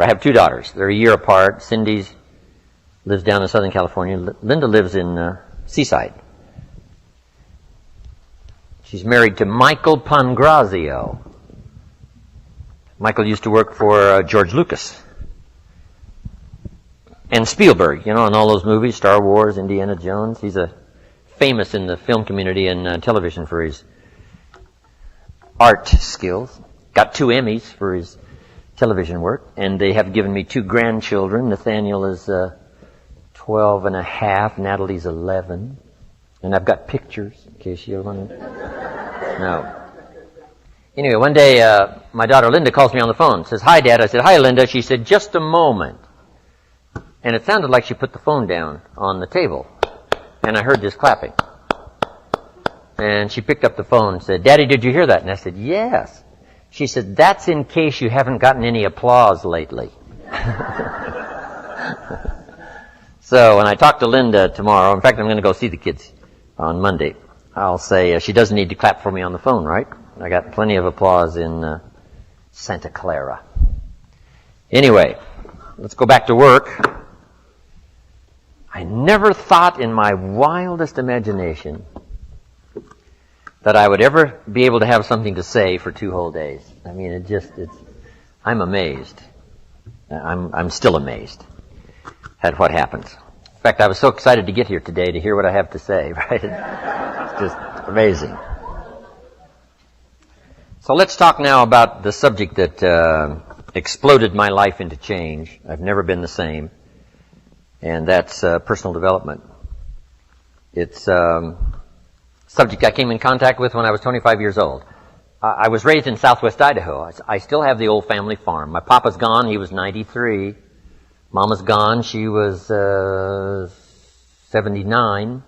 have two daughters. They're a year apart. Cindy lives down in Southern California. Linda lives in Seaside. She's married to Michael Pangrazio. Michael used to work for George Lucas. And Spielberg, you know, in all those movies, Star Wars, Indiana Jones. He's famous in the film community and television for his art skills. Got 2 Emmys for his television work. And they have given me 2 grandchildren. Nathaniel is 12 and a half. Natalie's 11. And I've got pictures, in case you want to... No. Anyway, one day, my daughter Linda calls me on the phone. Says, "Hi, Dad." I said, "Hi, Linda." She said, "Just a moment." And it sounded like she put the phone down on the table. And I heard this clapping. And she picked up the phone and said, "Daddy, did you hear that?" And I said, "Yes." She said, "That's in case you haven't gotten any applause lately." So when I talk to Linda tomorrow, in fact, I'm going to go see the kids on Monday, I'll say, she doesn't need to clap for me on the phone, right? I got plenty of applause in Santa Clara. Anyway, let's go back to work. I never thought in my wildest imagination that I would ever be able to have something to say for 2 whole days. I mean, I'm amazed. I'm still amazed at what happens. In fact, I was so excited to get here today to hear what I have to say, right? It's just amazing. So let's talk now about the subject that exploded my life into change. I've never been the same. And that's personal development. It's a subject I came in contact with when I was 25 years old. I was raised in southwest Idaho. I still have the old family farm. My papa's gone. He was 93. Mama's gone. She was 79.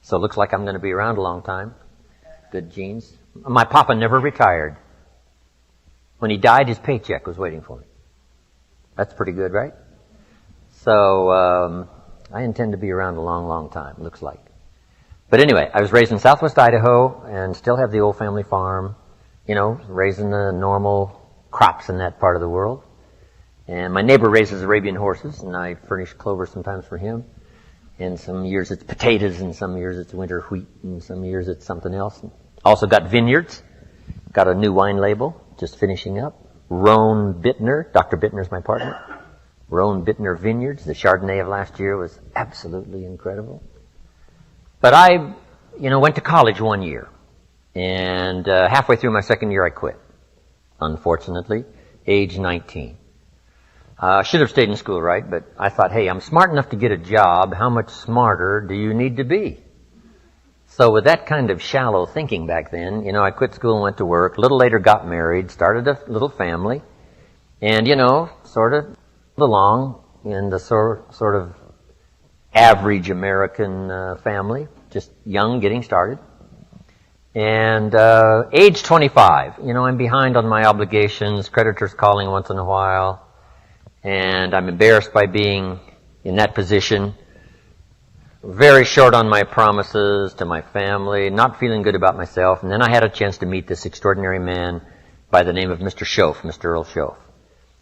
So it looks like I'm going to be around a long time. Good genes. My papa never retired. When he died, his paycheck was waiting for me. That's pretty good, right? So I intend to be around a long, long time, looks like. But anyway, I was raised in southwest Idaho and still have the old family farm, you know, raising the normal crops in that part of the world. And my neighbor raises Arabian horses, and I furnish clover sometimes for him. And some years it's potatoes, and some years it's winter wheat, and some years it's something else. Also got vineyards. Got a new wine label, just finishing up. Rohn Bittner. Dr. Bittner's my partner. Rohn Bittner Vineyards. The Chardonnay of last year was absolutely incredible. But I, went to college 1 year. And halfway through my second year I quit. Unfortunately, age 19. Should have stayed in school, right? But I thought, hey, I'm smart enough to get a job. How much smarter do you need to be? So with that kind of shallow thinking back then, I quit school and went to work. A little later got married, started a little family. And, sort of along in the sort of average American family. Just young, getting started. And age 25, I'm behind on my obligations. Creditors calling once in a while. And I'm embarrassed by being in that position. Very short on my promises to my family, not feeling good about myself. And then I had a chance to meet this extraordinary man by the name of Mr. Schoaf, Mr. Earl Schoaf.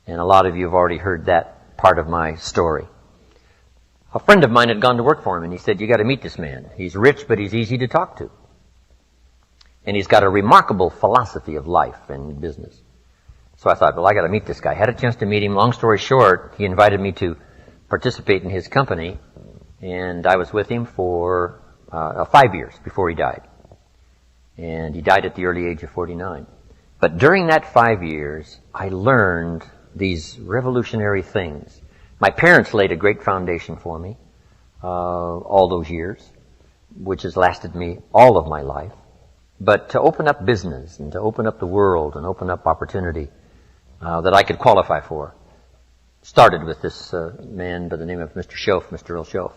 And a lot of you have already heard that part of my story. A friend of mine had gone to work for him, and he said, you got to meet this man. He's rich, but he's easy to talk to. And he's got a remarkable philosophy of life and business. So I thought, well, I got to meet this guy. Had a chance to meet him. Long story short, he invited me to participate in his company, and I was with him for 5 years before he died. And he died at the early age of 49. But during that 5 years, I learned these revolutionary things. My parents laid a great foundation for me all those years, which has lasted me all of my life. But to open up business and to open up the world and open up opportunity that I could qualify for started with this man by the name of Mr. Schoaf, Mr. Earl Schoaf.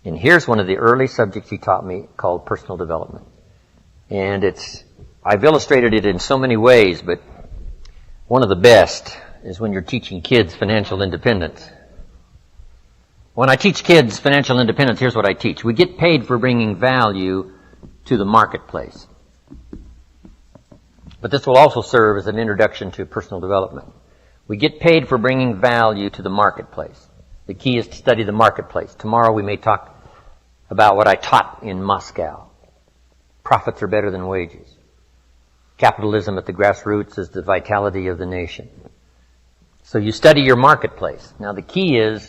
And here's one of the early subjects he taught me called personal development. And I've illustrated it in so many ways, but one of the best is when you're teaching kids financial independence. When I teach kids financial independence, here's what I teach. We get paid for bringing value to the marketplace. But this will also serve as an introduction to personal development. We get paid for bringing value to the marketplace. The key is to study the marketplace. Tomorrow we may talk about what I taught in Moscow. Profits are better than wages. Capitalism at the grassroots is the vitality of the nation. So you study your marketplace. Now the key is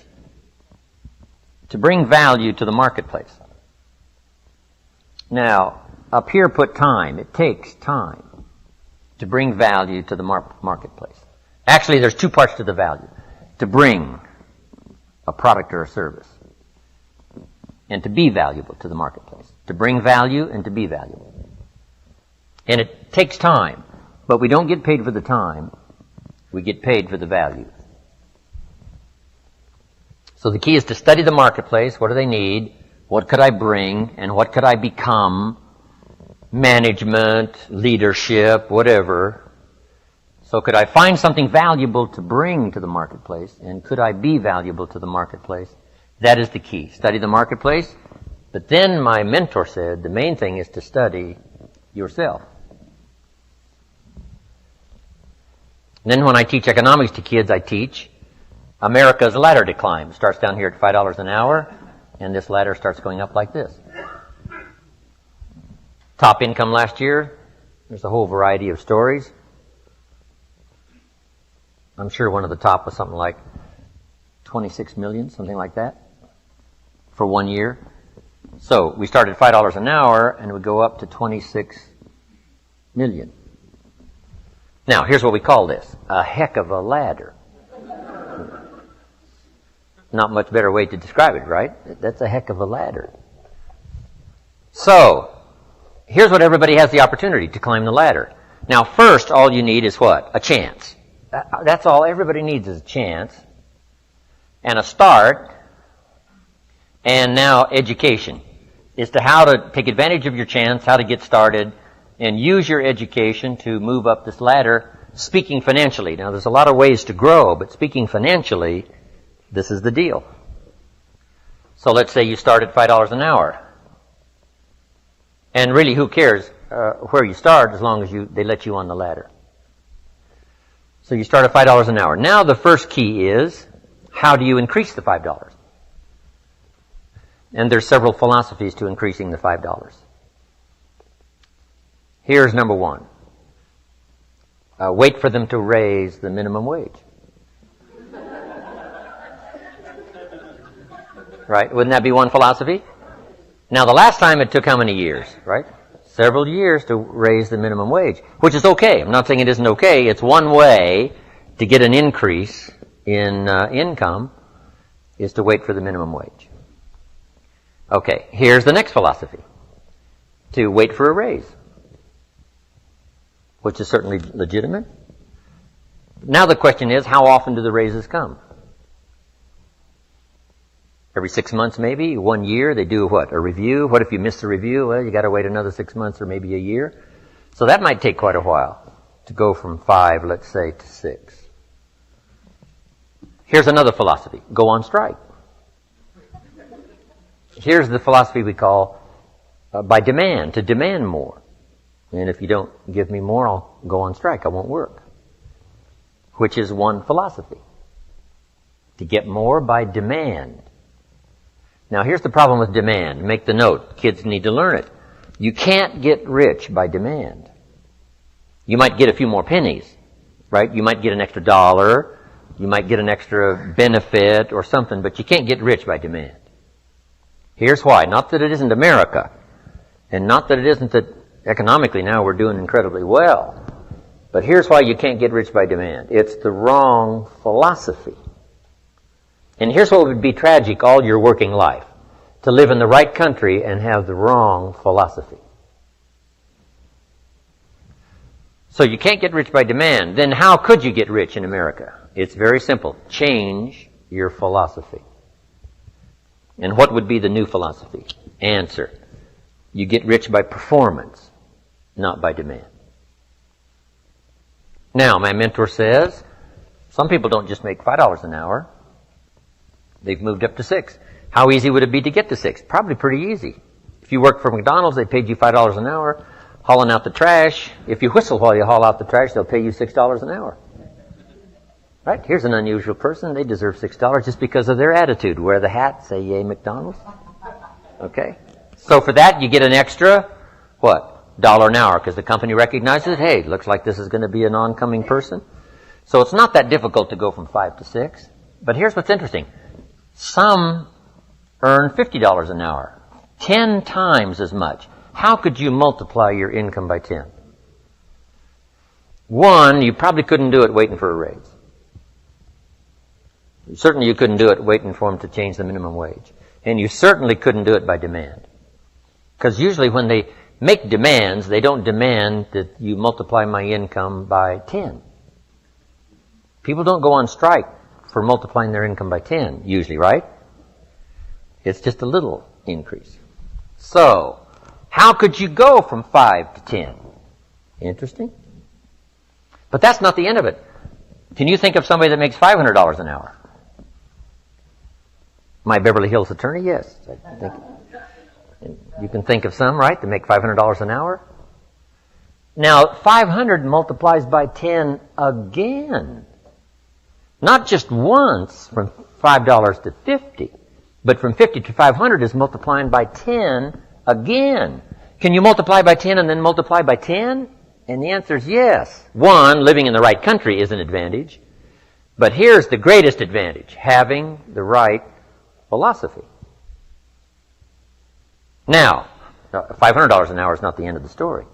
to bring value to the marketplace. Now, up here put time. It takes time to bring value to the marketplace. Actually, there's two parts to the value. To bring a product or a service. And to be valuable to the marketplace. To bring value and to be valuable. And it takes time. But we don't get paid for the time. We get paid for the value. So the key is to study the marketplace. What do they need? What could I bring? And what could I become? Management, leadership, whatever. So could I find something valuable to bring to the marketplace? And could I be valuable to the marketplace? That is the key. Study the marketplace. But then my mentor said the main thing is to study yourself. Then when I teach economics to kids, I teach America's ladder to climb. It starts down here at $5 an hour, and this ladder starts going up like this. Top income last year, there's a whole variety of stories. I'm sure one of the top was something like 26 million, something like that, for 1 year. So we started at $5 an hour, and it would go up to 26 million. Now, here's what we call this. A heck of a ladder. Not much better way to describe it, right? That's a heck of a ladder. So, here's what everybody has the opportunity to climb the ladder. Now, first, all you need is what? A chance. That's all everybody needs is a chance. And a start. And now education. As to how to take advantage of your chance, how to get started, and use your education to move up this ladder, speaking financially. Now, there's a lot of ways to grow, but speaking financially, this is the deal. So let's say you start at $5 an hour. And really, who cares where you start as long as they let you on the ladder. So you start at $5 an hour. Now the first key is, how do you increase the $5? And there's several philosophies to increasing the $5. Here's number one. Wait for them to raise the minimum wage. Right? Wouldn't that be one philosophy? Now, the last time it took how many years, right? Several years to raise the minimum wage, which is okay. I'm not saying it isn't okay. It's one way to get an increase in income is to wait for the minimum wage. Okay, here's the next philosophy. To wait for a raise, which is certainly legitimate. Now the question is, how often do the raises come? Every 6 months maybe, 1 year, they do what? A review. What if you miss the review? Well, you got to wait another 6 months or maybe a year. So that might take quite a while to go from 5, let's say, to 6. Here's another philosophy. Go on strike. Here's the philosophy we call by demand, to demand more. And if you don't give me more, I'll go on strike. I won't work. Which is one philosophy. To get more by demand. Now, here's the problem with demand. Make the note. Kids need to learn it. You can't get rich by demand. You might get a few more pennies, right? You might get an extra $1. You might get an extra benefit or something, but you can't get rich by demand. Here's why. Not that it isn't America, and not that it isn't that economically now we're doing incredibly well, but here's why you can't get rich by demand. It's the wrong philosophy. And here's what would be tragic all your working life. To live in the right country and have the wrong philosophy. So you can't get rich by demand. Then how could you get rich in America? It's very simple. Change your philosophy. And what would be the new philosophy? Answer. You get rich by performance, not by demand. Now, my mentor says, some people don't just make $5 an hour. They've moved up to 6. How easy would it be to get to 6? Probably pretty easy. If you work for McDonald's, they paid you $5 an hour, hauling out the trash. If you whistle while you haul out the trash, they'll pay you $6 an hour. Right? Here's an unusual person. They deserve $6 just because of their attitude. Wear the hat, say yay McDonald's. Okay? So for that, you get an extra, what? $1 an hour, because the company recognizes, hey, looks like this is going to be an oncoming person. So it's not that difficult to go from 5 to 6. But here's what's interesting. Some earn $50 an hour, 10 times as much. How could you multiply your income by 10? One, you probably couldn't do it waiting for a raise. Certainly you couldn't do it waiting for them to change the minimum wage. And you certainly couldn't do it by demand. Because usually when they make demands, they don't demand that you multiply my income by 10. People don't go on strike for multiplying their income by 10, usually, right? It's just a little increase. So, how could you go from 5 to 10? Interesting. But that's not the end of it. Can you think of somebody that makes $500 an hour? My Beverly Hills attorney, yes. I think. You can think of some, right, that make $500 an hour? Now, 500 multiplies by 10 again. Not just once from $5 to 50, but from 50 to 500 is multiplying by 10 again. Can you multiply by 10 and then multiply by 10? And the answer is yes. One, living in the right country is an advantage. But here's the greatest advantage, having the right philosophy. Now, $500 an hour is not the end of the story.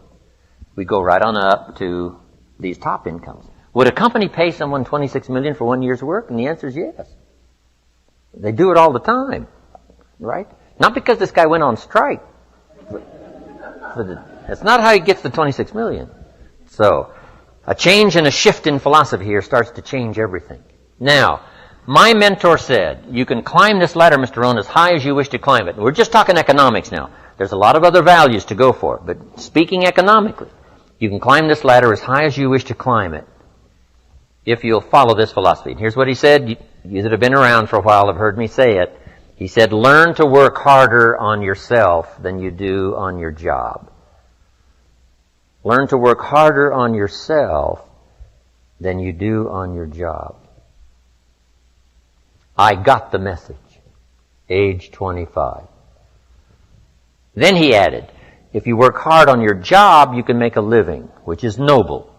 We go right on up to these top incomes. Would a company pay someone $26 million for 1 year's work? And the answer is yes. They do it all the time, right? Not because this guy went on strike. That's not how he gets the $26 million. So, a change and a shift in philosophy here starts to change everything. Now, my mentor said, you can climb this ladder, Mr. Rohn, as high as you wish to climb it. We're just talking economics now. There's a lot of other values to go for, but speaking economically, you can climb this ladder as high as you wish to climb it if you'll follow this philosophy. And here's what he said. You that have been around for a while have heard me say it. He said, learn to work harder on yourself than you do on your job. Learn to work harder on yourself than you do on your job. I got the message, age 25. Then he added, if you work hard on your job, you can make a living, which is noble.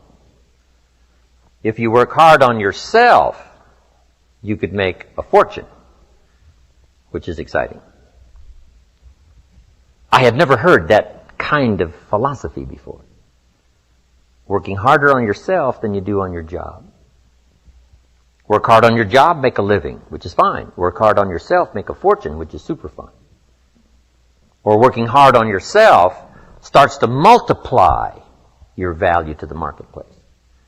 If you work hard on yourself, you could make a fortune, which is exciting. I had never heard that kind of philosophy before. Working harder on yourself than you do on your job. Work hard on your job, make a living, which is fine. Work hard on yourself, make a fortune, which is super fine. Or working hard on yourself starts to multiply your value to the marketplace.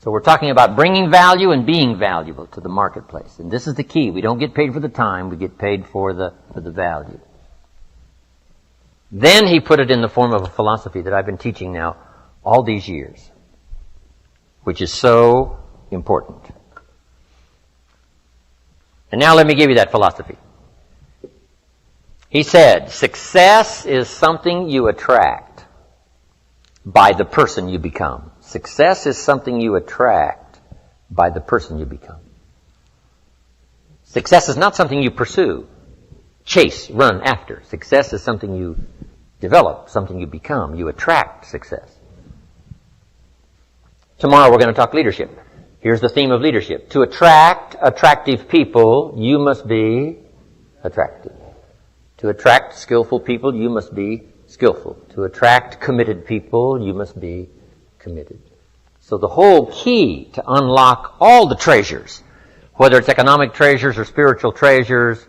So we're talking about bringing value and being valuable to the marketplace. And this is the key. We don't get paid for the time, we get paid for the value. Then he put it in the form of a philosophy that I've been teaching now all these years, which is so important. And now let me give you that philosophy. He said, success is something you attract by the person you become. Success is something you attract by the person you become. Success is not something you pursue, chase, run after. Success is something you develop, something you become. You attract success. Tomorrow we're going to talk leadership. Here's the theme of leadership. To attract attractive people, you must be attractive. To attract skillful people, you must be skillful. To attract committed people, you must be committed. So the whole key to unlock all the treasures, whether it's economic treasures or spiritual treasures,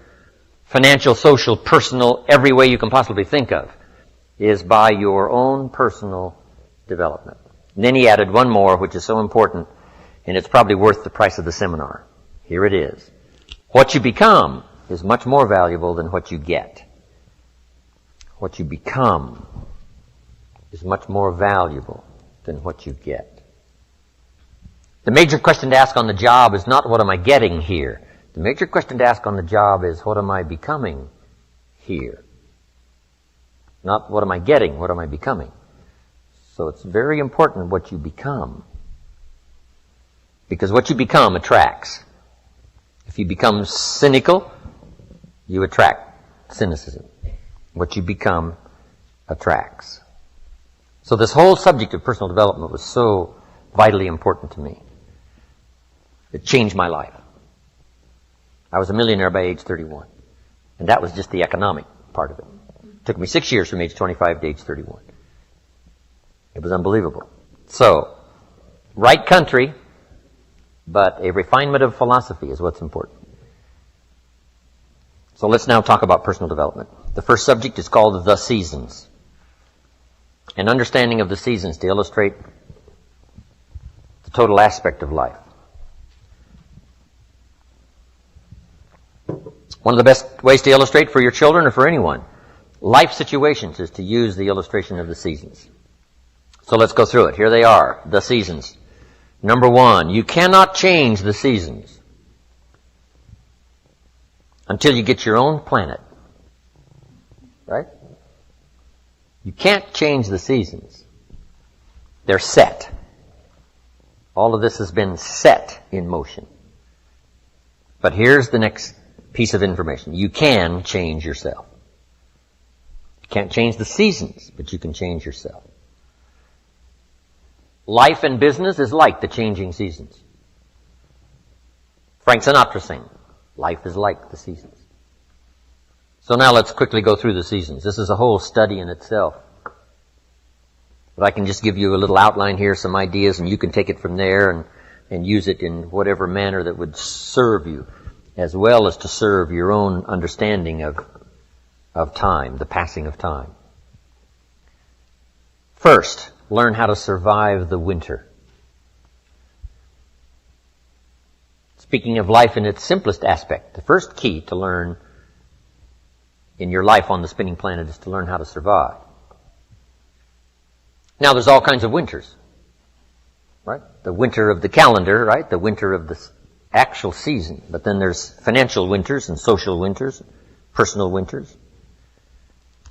financial, social, personal, every way you can possibly think of, is by your own personal development. And then he added one more, which is so important, and it's probably worth the price of the seminar. Here it is. What you become is much more valuable than what you get. What you become is much more valuable than what you get. The major question to ask on the job is not what am I getting here. The major question to ask on the job is what am I becoming here? Not what am I getting, what am I becoming? So it's very important what you become. Because what you become attracts. If you become cynical, you attract cynicism. What you become attracts. So this whole subject of personal development was so vitally important to me. It changed my life. I was a millionaire by age 31. And that was just the economic part of it. It took me 6 years from age 25 to age 31. It was unbelievable. So, right country, but a refinement of philosophy is what's important. So let's now talk about personal development. The first subject is called the seasons. An understanding of the seasons to illustrate the total aspect of life. One of the best ways to illustrate for your children or for anyone, life situations, is to use the illustration of the seasons. So let's go through it. Here they are, the seasons. Number 1, you cannot change the seasons until you get your own planet. Right? You can't change the seasons. They're set. All of this has been set in motion. But here's the next piece of information. You can change yourself. You can't change the seasons, but you can change yourself. Life and business is like the changing seasons. Frank Sinatra sang, life is like the seasons. So now let's quickly go through the seasons. This is a whole study in itself. But I can just give you a little outline here, some ideas, and you can take it from there and use it in whatever manner that would serve you, as well as to serve your own understanding of time, the passing of time. First, learn how to survive the winter. Speaking of life in its simplest aspect, the first key to learn in your life on the spinning planet is to learn how to survive. Now, there's all kinds of winters, right? The winter of the calendar, right? The winter of the actual season. But then there's financial winters and social winters, personal winters.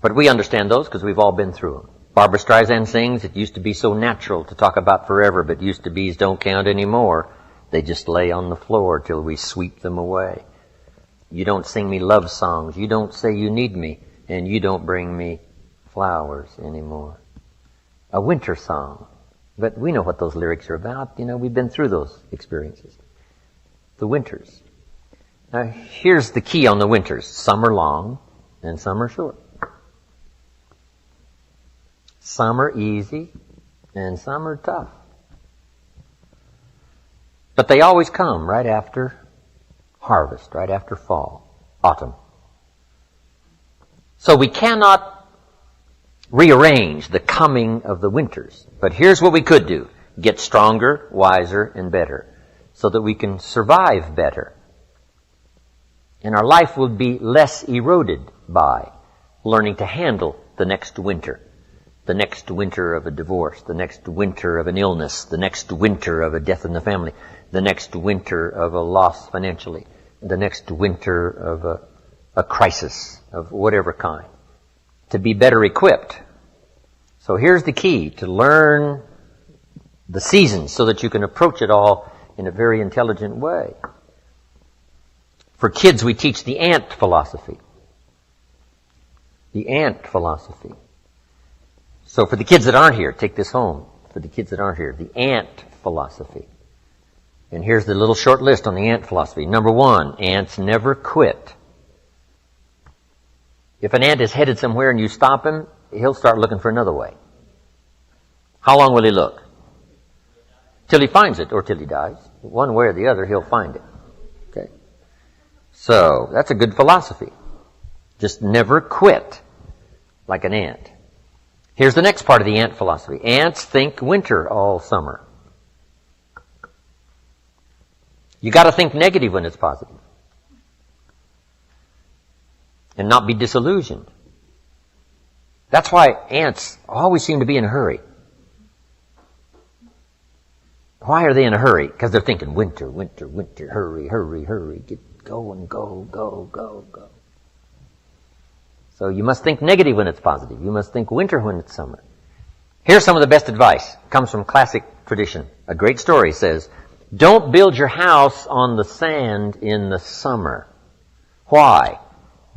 But we understand those because we've all been through them. Barbra Streisand sings, it used to be so natural to talk about forever, but used to be's don't count anymore. They just lay on the floor till we sweep them away. You don't sing me love songs. You don't say you need me. And you don't bring me flowers anymore. A winter song. But we know what those lyrics are about. You know, we've been through those experiences. The winters. Now, here's the key on the winters. Some are long and some are short. Some are easy and some are tough. But they always come right after harvest, right after fall, autumn. So we cannot rearrange the coming of the winters. But here's what we could do. Get stronger, wiser, and better so that we can survive better. And our life will be less eroded by learning to handle the next winter. The next winter of a divorce, the next winter of an illness, the next winter of a death in the family, the next winter of a loss financially, the next winter of a crisis of whatever kind. To be better equipped. So here's the key, to learn the seasons so that you can approach it all in a very intelligent way. For kids, we teach the ant philosophy. The ant philosophy. So for the kids that aren't here, take this home. For the kids that aren't here, the ant philosophy. And here's the little short list on the ant philosophy. Number 1, ants never quit. If an ant is headed somewhere and you stop him, he'll start looking for another way. How long will he look? Till he finds it or till he dies. One way or the other, he'll find it. Okay. So that's a good philosophy. Just never quit like an ant. Here's the next part of the ant philosophy. Ants think winter all summer. You got to think negative when it's positive. And not be disillusioned. That's why ants always seem to be in a hurry. Why are they in a hurry? Because they're thinking winter, winter, winter, hurry, hurry, hurry, get going, go, go, go, go. So you must think negative when it's positive. You must think winter when it's summer. Here's some of the best advice. It comes from classic tradition. A great story says, Don't build your house on the sand in the summer. Why?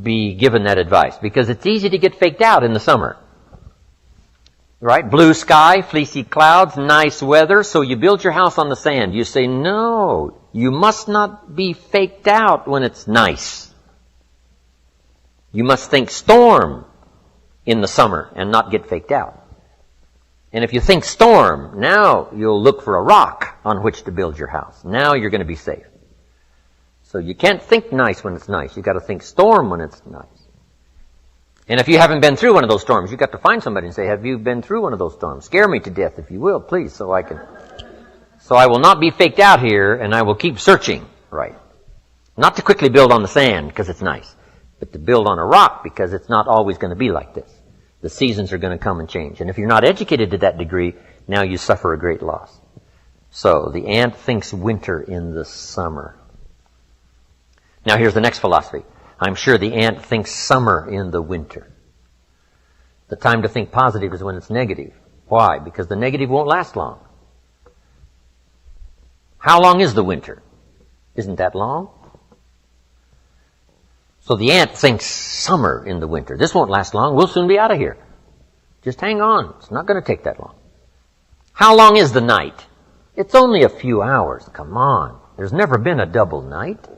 Be given that advice. Because it's easy to get faked out in the summer. Right? Blue sky, fleecy clouds, nice weather, so you build your house on the sand. You say, no, you must not be faked out when it's nice. You must think storm in the summer and not get faked out. And if you think storm, now you'll look for a rock on which to build your house. Now you're going to be safe. So you can't think nice when it's nice. You've got to think storm when it's nice. And if you haven't been through one of those storms, you've got to find somebody and say, have you been through one of those storms? Scare me to death, if you will, please, so I will not be faked out here, and I will keep searching. Right. Not to quickly build on the sand because it's nice, but to build on a rock because it's not always going to be like this. The seasons are going to come and change. And if you're not educated to that degree, now you suffer a great loss. So the ant thinks winter in the summer. Now here's the next philosophy. I'm sure the ant thinks summer in the winter. The time to think positive is when it's negative. Why? Because the negative won't last long. How long is the winter? Isn't that long? So the ant thinks summer in the winter. This won't last long. We'll soon be out of here. Just hang on. It's not going to take that long. How long is the night? It's only a few hours. Come on. There's never been a double night.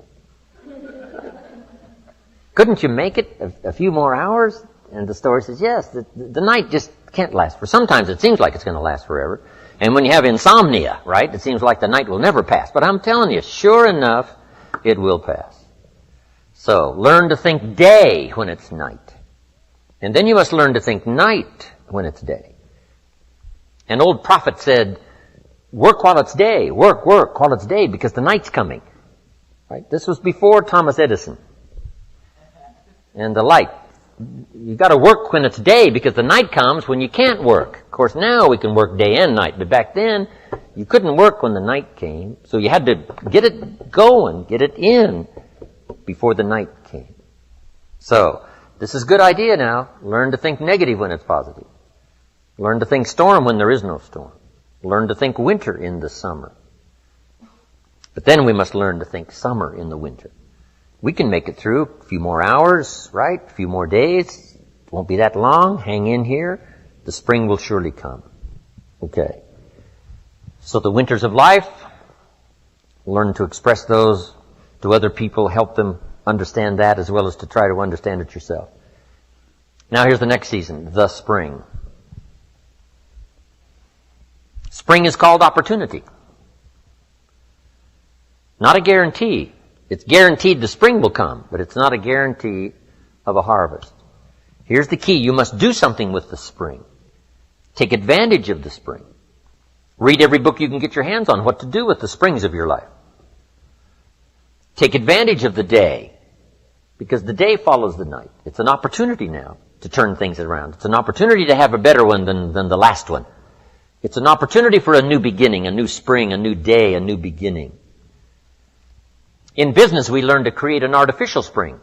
Couldn't you make it a few more hours? And the story says, yes, the night just can't last for. Sometimes it seems like it's going to last forever. And when you have insomnia, right, it seems like the night will never pass. But I'm telling you, sure enough, it will pass. So, learn to think day when it's night. And then you must learn to think night when it's day. An old prophet said, work while it's day, work while it's day, because the night's coming. Right? This was before Thomas Edison and the light. You got to work when it's day because the night comes when you can't work. Of course, now we can work day and night, but back then you couldn't work when the night came. So you had to get it going, get it in before the night came. So this is a good idea now. Learn to think negative when it's positive. Learn to think storm when there is no storm. Learn to think winter in the summer. But then we must learn to think summer in the winter. We can make it through a few more hours, right? A few more days. It won't be that long. Hang in here. The spring will surely come. Okay. So the winters of life, learn to express those to other people, help them understand that as well as to try to understand it yourself. Now here's the next season, the spring. Spring is called opportunity. Not a guarantee. It's guaranteed the spring will come, but it's not a guarantee of a harvest. Here's the key. You must do something with the spring. Take advantage of the spring. Read every book you can get your hands on what to do with the springs of your life. Take advantage of the day, because the day follows the night. It's an opportunity now to turn things around. It's an opportunity to have a better one than the last one. It's an opportunity for a new beginning, a new spring, a new day, a new beginning. In business, we learn to create an artificial spring.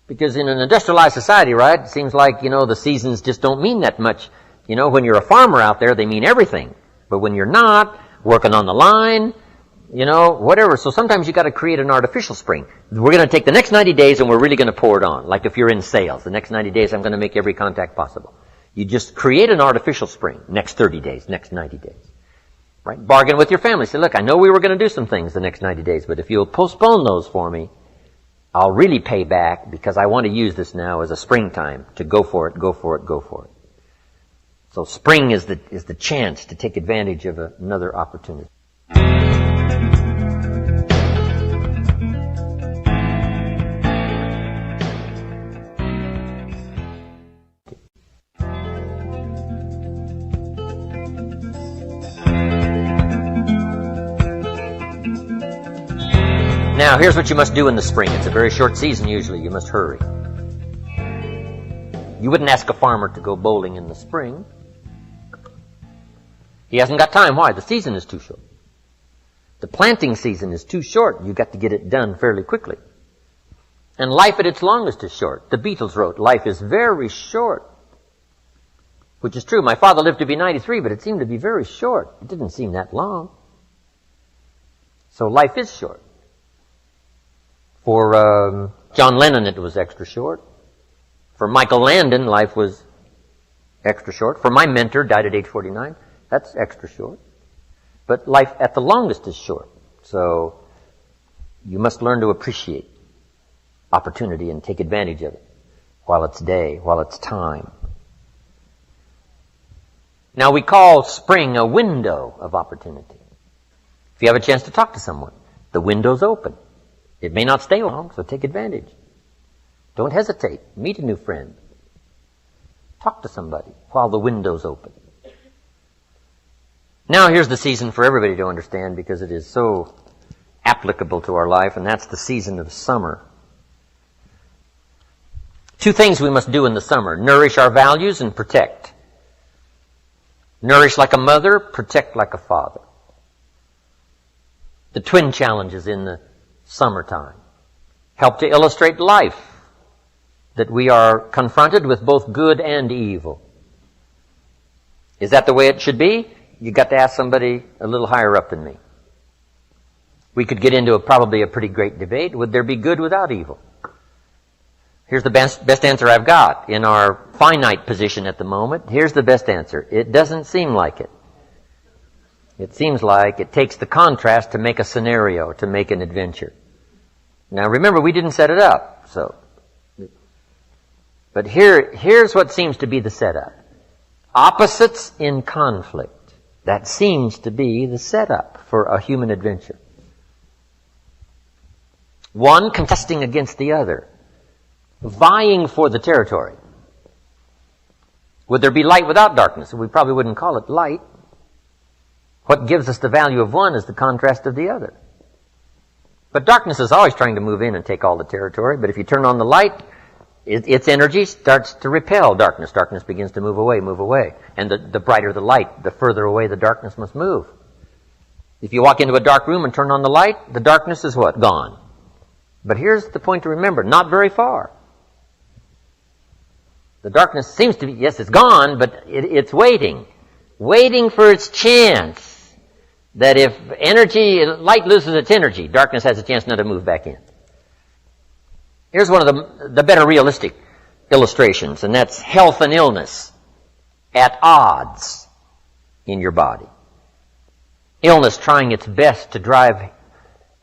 Because in an industrialized society, right, it seems like, the seasons just don't mean that much. When you're a farmer out there, they mean everything. But when you're not, working on the line, whatever. So sometimes you got to create an artificial spring. We're going to take the next 90 days and we're really going to pour it on. Like if you're in sales, the next 90 days I'm going to make every contact possible. You just create an artificial spring. Next 30 days, next 90 days. Right? Bargain with your family. Say, look, I know we were going to do some things the next 90 days, but if you'll postpone those for me, I'll really pay back because I want to use this now as a springtime to go for it, go for it, go for it. So spring is the chance to take advantage of another opportunity. Now, here's what you must do in the spring. It's a very short season usually. You must hurry. You wouldn't ask a farmer to go bowling in the spring. He hasn't got time. Why? The season is too short. The planting season is too short. You've got to get it done fairly quickly. And life at its longest is short. The Beatles wrote, life is very short. Which is true. My father lived to be 93, but it seemed to be very short. It didn't seem that long. So life is short. For John Lennon, it was extra short. For Michael Landon, life was extra short. For my mentor, died at age 49, that's extra short. But life at the longest is short. So you must learn to appreciate opportunity and take advantage of it while it's day, while it's time. Now we call spring a window of opportunity. If you have a chance to talk to someone, the window's open. It may not stay long, so take advantage. Don't hesitate. Meet a new friend. Talk to somebody while the window's open. Now here's the season for everybody to understand because it is so applicable to our life, and that's the season of summer. Two things we must do in the summer: nourish our values and protect. Nourish like a mother, protect like a father. The twin challenges in the summertime help to illustrate life, that we are confronted with both good and evil. Is that the way it should be? You got to ask somebody a little higher up than me. We could get into probably a pretty great debate. Would there be good without evil? Here's the best answer I've got. In our finite position at the moment, here's the best answer. It doesn't seem like it. It seems like it takes the contrast to make a scenario, to make an adventure. Now remember, we didn't set it up, so. But here's what seems to be the setup. Opposites in conflict. That seems to be the setup for a human adventure. One contesting against the other, vying for the territory. Would there be light without darkness? We probably wouldn't call it light. What gives us the value of one is the contrast of the other. But darkness is always trying to move in and take all the territory. But if you turn on the light, its energy starts to repel darkness. Darkness begins to move away. And the brighter the light, the further away the darkness must move. If you walk into a dark room and turn on the light, the darkness is what? Gone. But here's the point to remember, not very far. The darkness seems to be, yes, it's gone, but it's waiting for its chance. That if light loses its energy, darkness has a chance not to move back in. Here's one of the better realistic illustrations, and that's health and illness at odds in your body. Illness trying its best to drive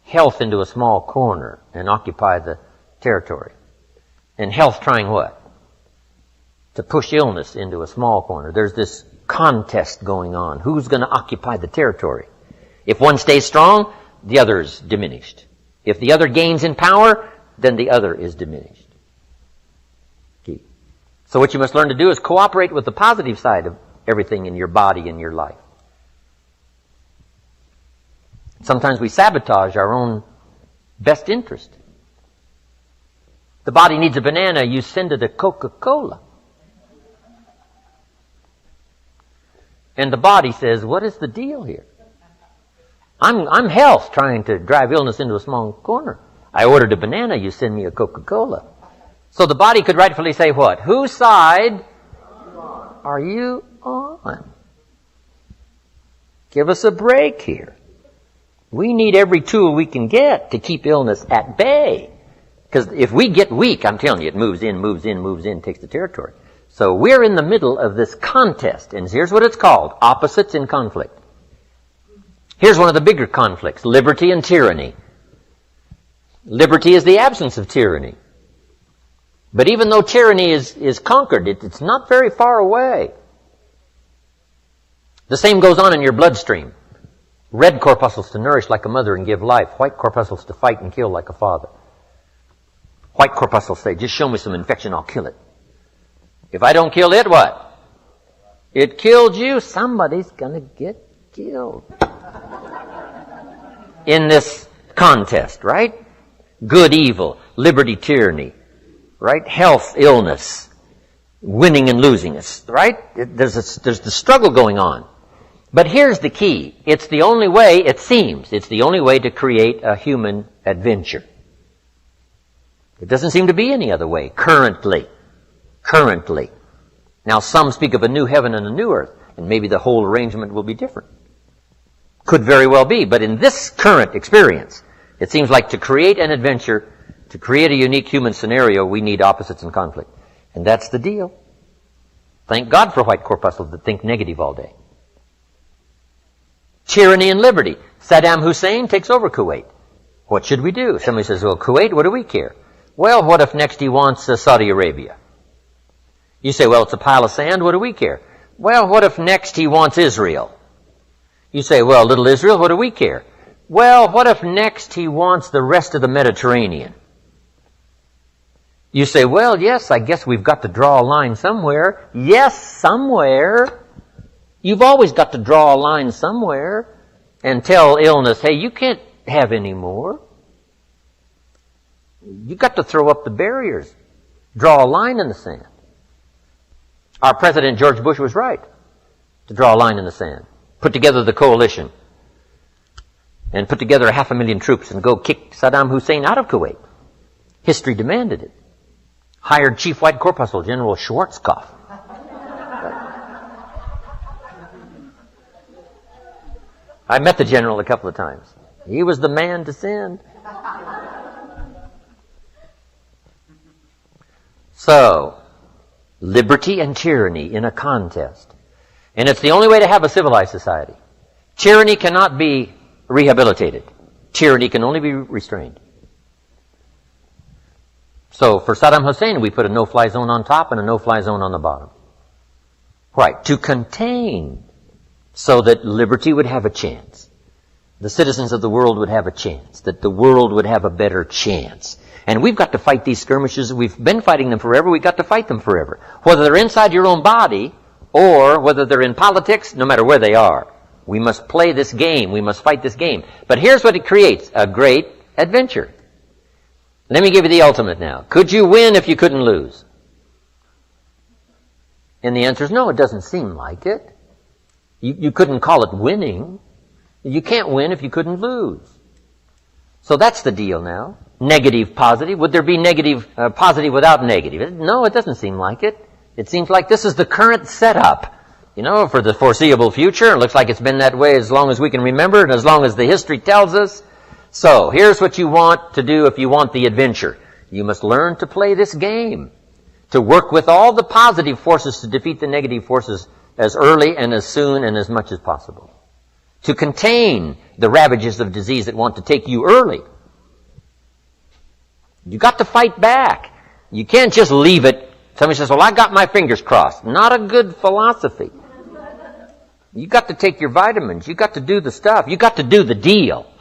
health into a small corner and occupy the territory. And health trying what? To push illness into a small corner. There's this contest going on. Who's going to occupy the territory? If one stays strong, the other is diminished. If the other gains in power, then the other is diminished. Okay. So what you must learn to do is cooperate with the positive side of everything in your body and your life. Sometimes we sabotage our own best interest. The body needs a banana, you send it a Coca-Cola. And the body says, what is the deal here? I'm health trying to drive illness into a small corner. I ordered a banana, you send me a Coca-Cola. So the body could rightfully say what? Whose side are you on? Give us a break here. We need every tool we can get to keep illness at bay. Because if we get weak, I'm telling you, it moves in, takes the territory. So we're in the middle of this contest, and here's what it's called, opposites in conflict. Here's one of the bigger conflicts, liberty and tyranny. Liberty is the absence of tyranny. But even though tyranny is conquered, it's not very far away. The same goes on in your bloodstream. Red corpuscles to nourish like a mother and give life. White corpuscles to fight and kill like a father. White corpuscles say, just show me some infection, I'll kill it. If I don't kill it, what? It killed you. Somebody's going to get killed. In this contest, right? Good, evil, liberty, tyranny, right? Health, illness, winning and losing us, right? There's the struggle going on. But here's the key. It's the only way, it seems, it's the only way to create a human adventure. It doesn't seem to be any other way, currently. Now some speak of a new heaven and a new earth, and maybe the whole arrangement will be different. Could very well be, but in this current experience, it seems like to create an adventure, to create a unique human scenario, we need opposites and conflict. And that's the deal. Thank God for white corpuscles that think negative all day. Tyranny and liberty. Saddam Hussein takes over Kuwait. What should we do? Somebody says, well, Kuwait, what do we care? Well, what if next he wants Saudi Arabia? You say, well, it's a pile of sand, what do we care? Well, what if next he wants Israel? You say, well, little Israel, what do we care? Well, what if next he wants the rest of the Mediterranean? You say, well, yes, I guess we've got to draw a line somewhere. Yes, somewhere. You've always got to draw a line somewhere and tell illness, hey, you can't have any more. You've got to throw up the barriers. Draw a line in the sand. Our President George Bush was right to draw a line in the sand. Put together the coalition and put together 500,000 troops and go kick Saddam Hussein out of Kuwait. History demanded it. Hired Chief White Corpuscle General Schwarzkopf. I met the general a couple of times. He was the man to send. So, liberty and tyranny in a contest. And it's the only way to have a civilized society. Tyranny cannot be rehabilitated. Tyranny can only be restrained. So for Saddam Hussein, we put a no-fly zone on top and a no-fly zone on the bottom. Right, to contain, so that liberty would have a chance. The citizens of the world would have a chance. That the world would have a better chance. And we've got to fight these skirmishes. We've been fighting them forever. We've got to fight them forever. Whether they're inside your own body or whether they're in politics, no matter where they are. We must play this game. We must fight this game. But here's what it creates. A great adventure. Let me give you the ultimate now. Could you win if you couldn't lose? And the answer is no, it doesn't seem like it. You couldn't call it winning. You can't win if you couldn't lose. So that's the deal now. Negative, positive. Would there be negative, positive without negative? No, it doesn't seem like it. It seems like this is the current setup. You know, for the foreseeable future. It looks like it's been that way as long as we can remember and as long as the history tells us. So, here's what you want to do if you want the adventure. You must learn to play this game. To work with all the positive forces to defeat the negative forces as early and as soon and as much as possible. To contain the ravages of disease that want to take you early. You got to fight back. You can't just leave it. Somebody says, well, I got my fingers crossed. Not a good philosophy. You got to take your vitamins. You got to do the stuff. You got to do the deal.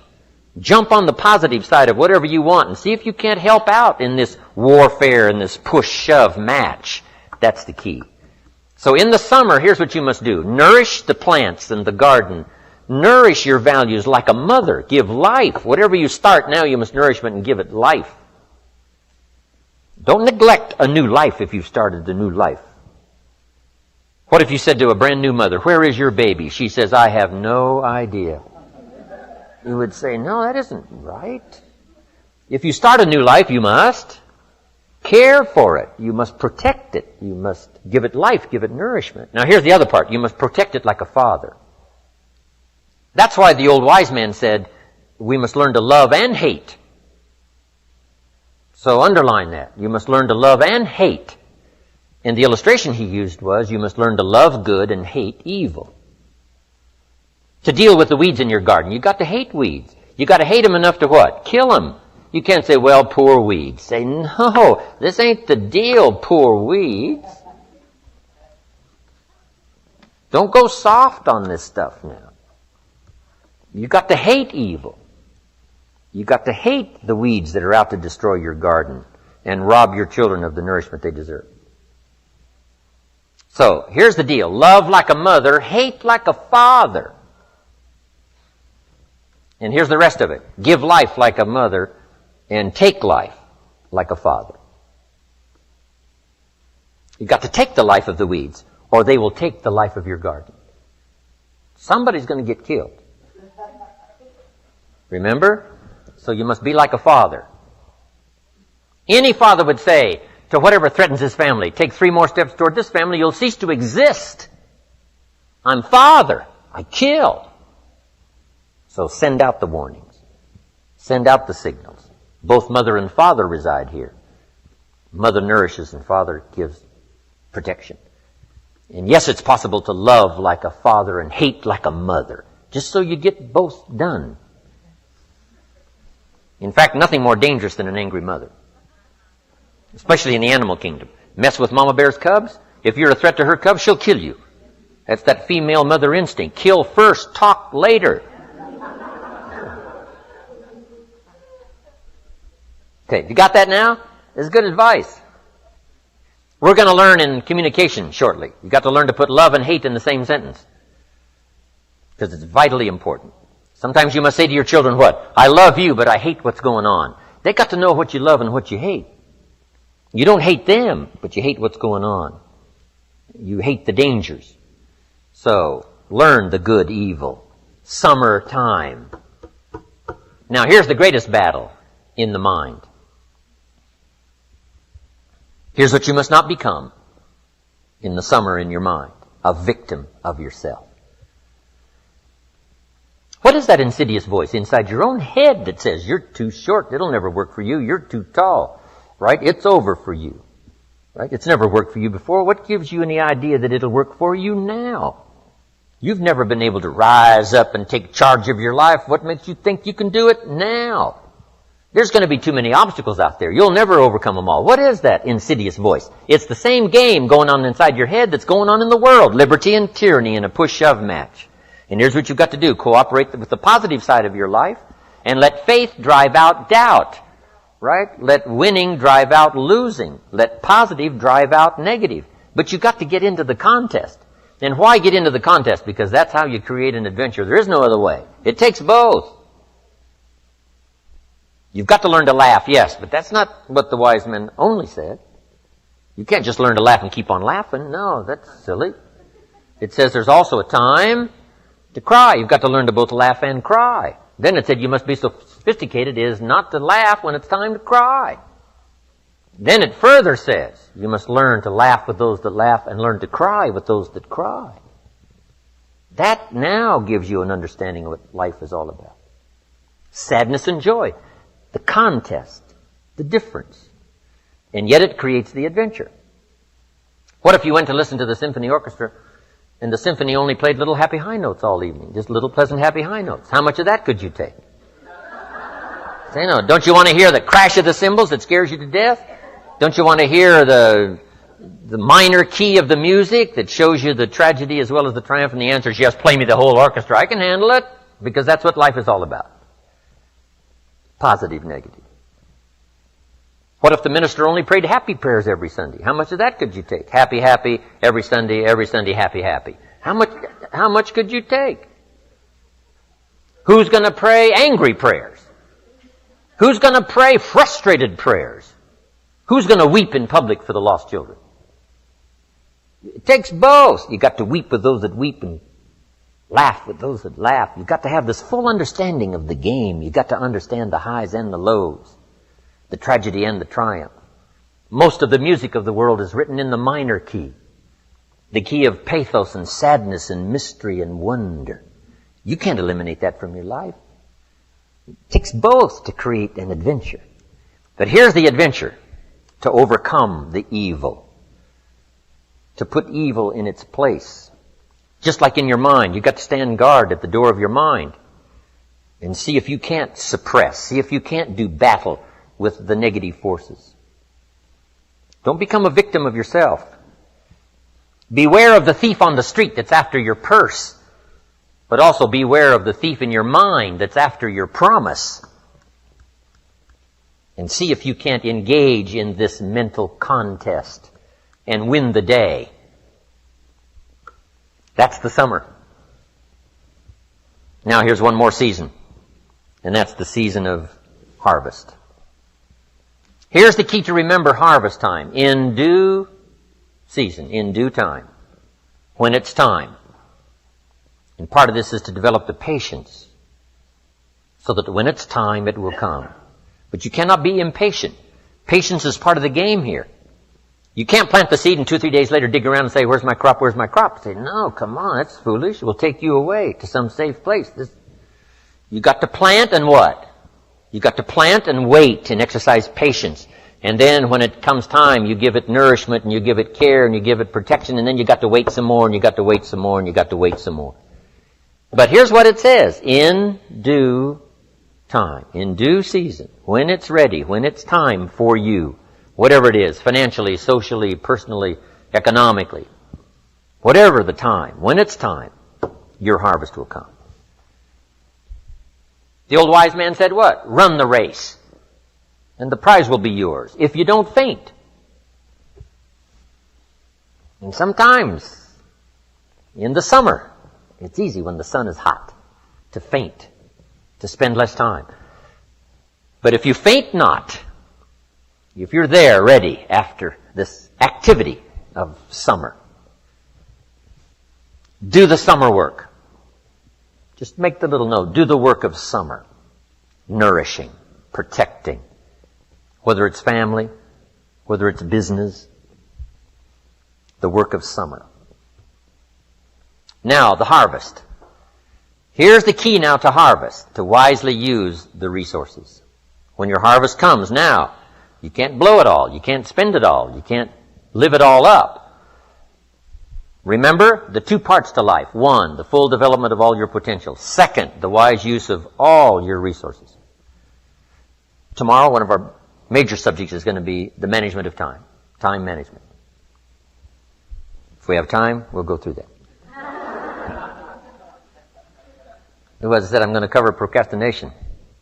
Jump on the positive side of whatever you want and see if you can't help out in this warfare and this push-shove match. That's the key. So in the summer, here's what you must do. Nourish the plants and the garden. Nourish your values like a mother. Give life. Whatever you start now, you must nourishment and give it life. Don't neglect a new life if you've started the new life. What if you said to a brand new mother, where is your baby? She says, I have no idea. You would say, no, that isn't right. If you start a new life, you must care for it. You must protect it. You must give it life, give it nourishment. Now here's the other part. You must protect it like a father. That's why the old wise man said, we must learn to love and hate. So underline that. You must learn to love and hate. And the illustration he used was, you must learn to love good and hate evil. To deal with the weeds in your garden, you've got to hate weeds. You've got to hate them enough to what? Kill them. You can't say, well, poor weeds. Say, no, this ain't the deal, poor weeds. Don't go soft on this stuff now. You've got to hate evil. You've got to hate the weeds that are out to destroy your garden and rob your children of the nourishment they deserve. So, here's the deal. Love like a mother, hate like a father. And here's the rest of it. Give life like a mother and take life like a father. You've got to take the life of the weeds or they will take the life of your garden. Somebody's going to get killed. Remember? So you must be like a father. Any father would say to whatever threatens his family, take 3 more steps toward this family, you'll cease to exist. I'm father. I kill. So send out the warnings. Send out the signals. Both mother and father reside here. Mother nourishes and father gives protection. And yes, it's possible to love like a father and hate like a mother, just so you get both done. In fact, nothing more dangerous than an angry mother, especially in the animal kingdom. Mess with Mama Bear's cubs, if you're a threat to her cubs, she'll kill you. That's that female mother instinct. Kill first, talk later. Okay, you got that now? This is good advice. We're going to learn in communication shortly. You've got to learn to put love and hate in the same sentence, because it's vitally important. Sometimes you must say to your children, what? I love you, but I hate what's going on. They got to know what you love and what you hate. You don't hate them, but you hate what's going on. You hate the dangers. So, learn the good evil. Summertime. Now, here's the greatest battle in the mind. Here's what you must not become in the summer in your mind. A victim of yourself. What is that insidious voice inside your own head that says, you're too short, it'll never work for you, you're too tall, right? It's over for you, right? It's never worked for you before. What gives you any idea that it'll work for you now? You've never been able to rise up and take charge of your life. What makes you think you can do it now? There's going to be too many obstacles out there. You'll never overcome them all. What is that insidious voice? It's the same game going on inside your head that's going on in the world. Liberty and tyranny in a push-shove match. And here's what you've got to do. Cooperate with the positive side of your life and let faith drive out doubt. Right? Let winning drive out losing. Let positive drive out negative. But you've got to get into the contest. And why get into the contest? Because that's how you create an adventure. There is no other way. It takes both. You've got to learn to laugh, yes, but that's not what the wise men only said. You can't just learn to laugh and keep on laughing. No, that's silly. It says there's also a time to cry. You've got to learn to both laugh and cry. Then it said you must be so sophisticated as not to laugh when it's time to cry. Then it further says you must learn to laugh with those that laugh and learn to cry with those that cry. That now gives you an understanding of what life is all about. Sadness and joy. The contest, the difference. And yet it creates the adventure. What if you went to listen to the symphony orchestra and the symphony only played little happy high notes all evening? Just little pleasant happy high notes. How much of that could you take? Say no. Don't you want to hear the crash of the cymbals that scares you to death? Don't you want to hear the minor key of the music that shows you the tragedy as well as the triumph? And the answer is yes, play me the whole orchestra. I can handle it, because that's what life is all about. Positive, negative. What if the minister only prayed happy prayers every Sunday? How much of that could you take? Happy, happy, every Sunday, happy, happy. How much could you take? Who's going to pray angry prayers? Who's going to pray frustrated prayers? Who's going to weep in public for the lost children? It takes both. You got to weep with those that weep and laugh with those that laugh. You've got to have this full understanding of the game. You've got to understand the highs and the lows, the tragedy and the triumph. Most of the music of the world is written in the minor key, the key of pathos and sadness and mystery and wonder. You can't eliminate that from your life. It takes both to create an adventure. But here's the adventure: to overcome the evil, to put evil in its place. Just like in your mind, you've got to stand guard at the door of your mind and see if you can't suppress, see if you can't do battle with the negative forces. Don't become a victim of yourself. Beware of the thief on the street that's after your purse, but also beware of the thief in your mind that's after your promise. And see if you can't engage in this mental contest and win the day. That's the summer. Now here's one more season, and that's the season of harvest. Here's the key to remember harvest time. In due season, in due time, when it's time. And part of this is to develop the patience so that when it's time, it will come. But you cannot be impatient. Patience is part of the game here. You can't plant the seed and 2-3 days later dig around and say, where's my crop, where's my crop? Say, no, come on, that's foolish. It will take you away to some safe place. You got to plant and what? You got to plant and wait and exercise patience. And then when it comes time, you give it nourishment and you give it care and you give it protection, and then you got to wait some more and you got to wait some more and you got to wait some more. But here's what it says. In due time, in due season, when it's ready, when it's time for you, whatever it is, financially, socially, personally, economically, whatever the time, when it's time, your harvest will come. The old wise man said what? Run the race, and the prize will be yours if you don't faint. And sometimes, in the summer, it's easy when the sun is hot to faint, to spend less time. But if you faint not, if you're there ready after this activity of summer, do the summer work. Just make the little note. Do the work of summer. Nourishing, protecting. Whether it's family, whether it's business. The work of summer. Now, the harvest. Here's the key now to harvest. To wisely use the resources. When your harvest comes now, you can't blow it all. You can't spend it all. You can't live it all up. Remember the two parts to life. One, the full development of all your potential. Second, the wise use of all your resources. Tomorrow, one of our major subjects is going to be the management of time. Time management. If we have time, we'll go through that. As I said, I'm going to cover procrastination,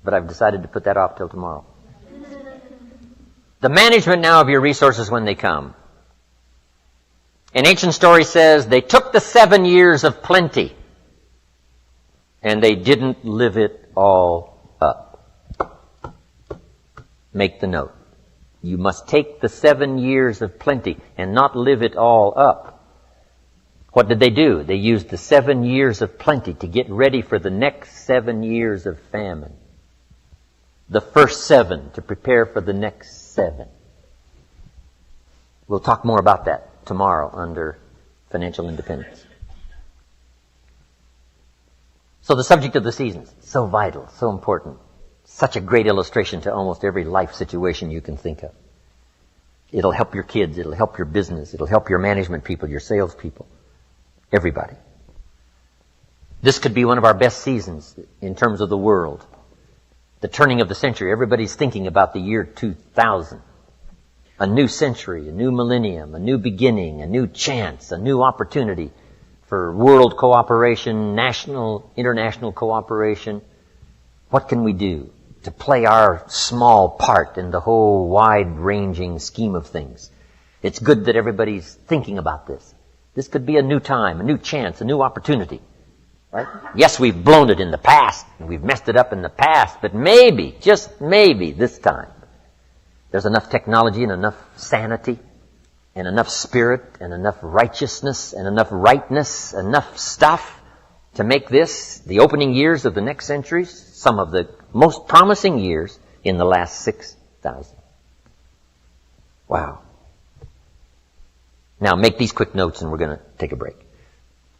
but I've decided to put that off till tomorrow. The management now of your resources when they come. An ancient story says they took the 7 years of plenty and they didn't live it all up. Make the note. You must take the 7 years of plenty and not live it all up. What did they do? They used the 7 years of plenty to get ready for the next 7 years of famine. The first 7 to prepare for the next 7. We'll talk more about that tomorrow under financial independence. So the subject of the seasons, so vital, so important. Such a great illustration to almost every life situation you can think of. It'll help your kids, it'll help your business, it'll help your management people, your sales people, everybody. This could be one of our best seasons in terms of the world. The turning of the century, everybody's thinking about the year 2000. A new century, a new millennium, a new beginning, a new chance, a new opportunity for world cooperation, national, international cooperation. What can we do to play our small part in the whole wide-ranging scheme of things? It's good that everybody's thinking about this. This could be a new time, a new chance, a new opportunity. Right? Yes, we've blown it in the past, and we've messed it up in the past, but maybe, just maybe this time, there's enough technology and enough sanity and enough spirit and enough righteousness and enough rightness, enough stuff to make this, the opening years of the next centuries, some of the most promising years in the last 6,000. Wow. Now, make these quick notes and we're going to take a break.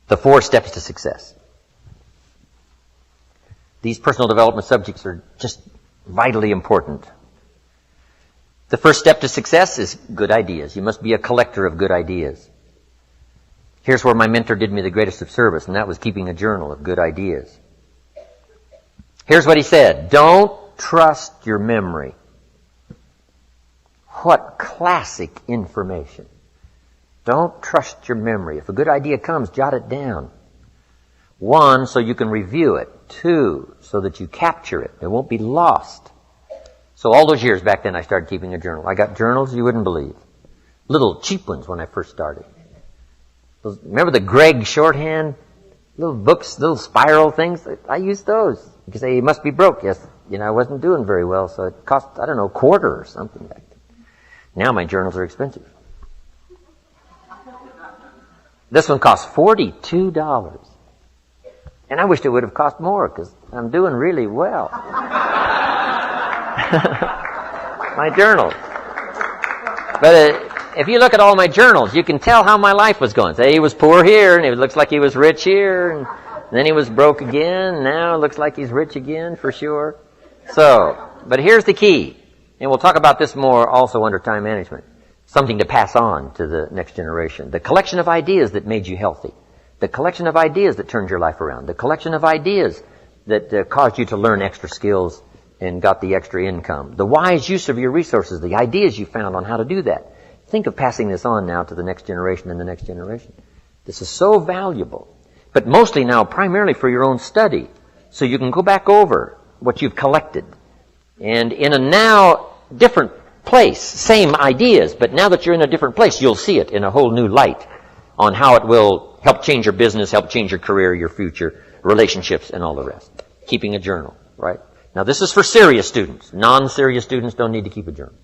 The 4 steps to success. These personal development subjects are just vitally important. The first step to success is good ideas. You must be a collector of good ideas. Here's where my mentor did me the greatest of service, and that was keeping a journal of good ideas. Here's what he said. Don't trust your memory. What classic information. Don't trust your memory. If a good idea comes, jot it down. 1, so you can review it. 2, so that you capture it. It won't be lost. So all those years back then, I started keeping a journal. I got journals you wouldn't believe. Little cheap ones when I first started. Remember the Gregg shorthand? Little books, little spiral things? I used those. You can say, you must be broke. Yes, I wasn't doing very well, so it cost, a quarter or something back then. Now my journals are expensive. This one costs $42. And I wished it would have cost more because I'm doing really well. My journals. But if you look at all my journals, you can tell how my life was going. Say he was poor here, and it looks like he was rich here, and Then he was broke again. Now it looks like he's rich again for sure. So, but here's the key. And we'll talk about this more also under time management. Something to pass on to the next generation. The collection of ideas that made you healthy. The collection of ideas that turned your life around. The collection of ideas that caused you to learn extra skills and got the extra income. The wise use of your resources. The ideas you found on how to do that. Think of passing this on now to the next generation and the next generation. This is so valuable. But mostly now, primarily for your own study. So you can go back over what you've collected. And in a now different place, same ideas, but now that you're in a different place, you'll see it in a whole new light on how it will help change your business, help change your career, your future, relationships, and all the rest. Keeping a journal, right? Now this is for serious students. Non-serious students don't need to keep a journal.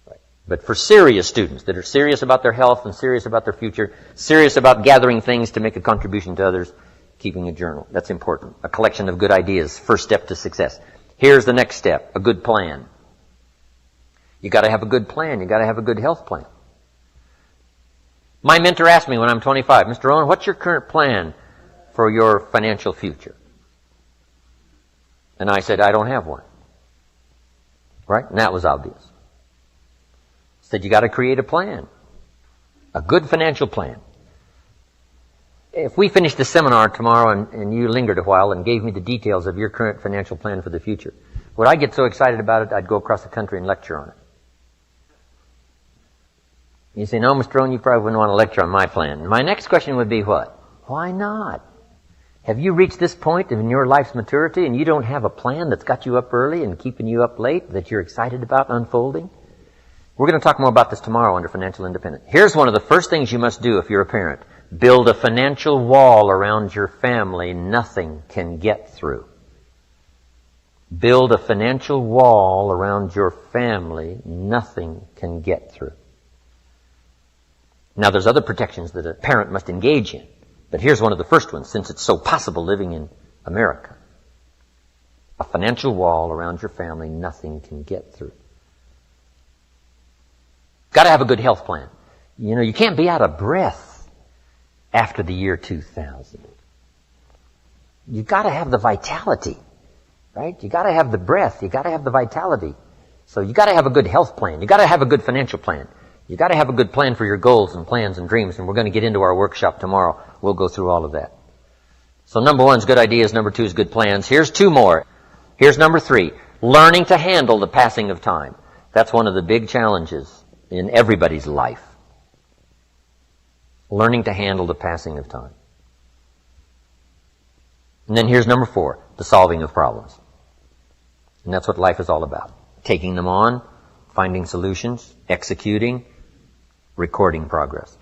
Right? But for serious students that are serious about their health and serious about their future, serious about gathering things to make a contribution to others, keeping a journal. That's important. A collection of good ideas, first step to success. Here's the next step, a good plan. You got to have a good plan. You got to have a good health plan. My mentor asked me when I'm 25, Mr. Rohn, what's your current plan for your financial future? And I said, I don't have one. Right? And that was obvious. I said, you got to create a plan. A good financial plan. If we finished the seminar tomorrow and you lingered a while and gave me the details of your current financial plan for the future, would I get so excited about it I'd go across the country and lecture on it? You say, no, Mr. Rohn, you probably wouldn't want to lecture on my plan. My next question would be what? Why not? Have you reached this point in your life's maturity and you don't have a plan that's got you up early and keeping you up late that you're excited about unfolding? We're going to talk more about this tomorrow under Financial Independence. Here's one of the first things you must do if you're a parent. Build a financial wall around your family nothing can get through. Build a financial wall around your family nothing can get through. Now there's other protections that a parent must engage in. But here's one of the first ones, since it's so possible living in America. A financial wall around your family nothing can get through. Got to have a good health plan. You know, you can't be out of breath after the year 2000. You've got to have the vitality, right? You got to have the breath. You got to have the vitality. So you got to have a good health plan. You got to have a good financial plan. You got to have a good plan for your goals and plans and dreams. And we're going to get into our workshop tomorrow. We'll go through all of that. So number one is good ideas. Number two is good plans. Here's two more. Here's number three. Learning to handle the passing of time. That's one of the big challenges in everybody's life. Learning to handle the passing of time. And then here's number four, the solving of problems. And that's what life is all about. Taking them on, finding solutions, executing, recording progress.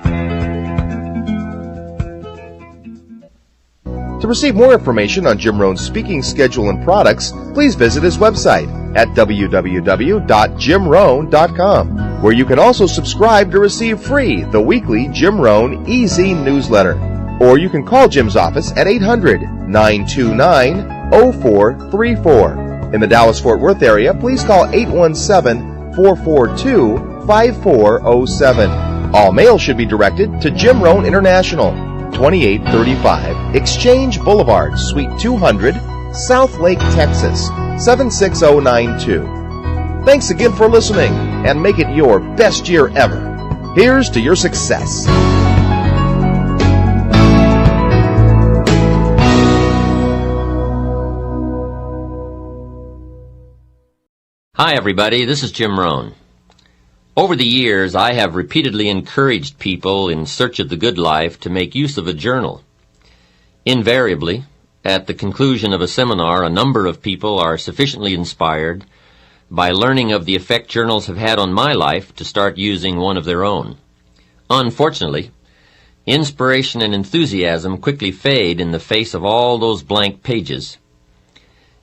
To receive more information on Jim Rohn's speaking schedule and products, please visit his website at www.jimrohn.com, where you can also subscribe to receive free the weekly Jim Rohn Easy newsletter. Or you can call Jim's office at 800-929-0434. In the Dallas-Fort Worth area, please call 817-442-5407. All mail should be directed to Jim Rohn International, 2835 Exchange Boulevard, Suite 200, South Lake, Texas, 76092. Thanks again for listening, and make it your best year ever. Here's to your success. Hi everybody, this is Jim Rohn. Over the years, I have repeatedly encouraged people in search of the good life to make use of a journal. Invariably, at the conclusion of a seminar, a number of people are sufficiently inspired by learning of the effect journals have had on my life to start using one of their own. Unfortunately, inspiration and enthusiasm quickly fade in the face of all those blank pages.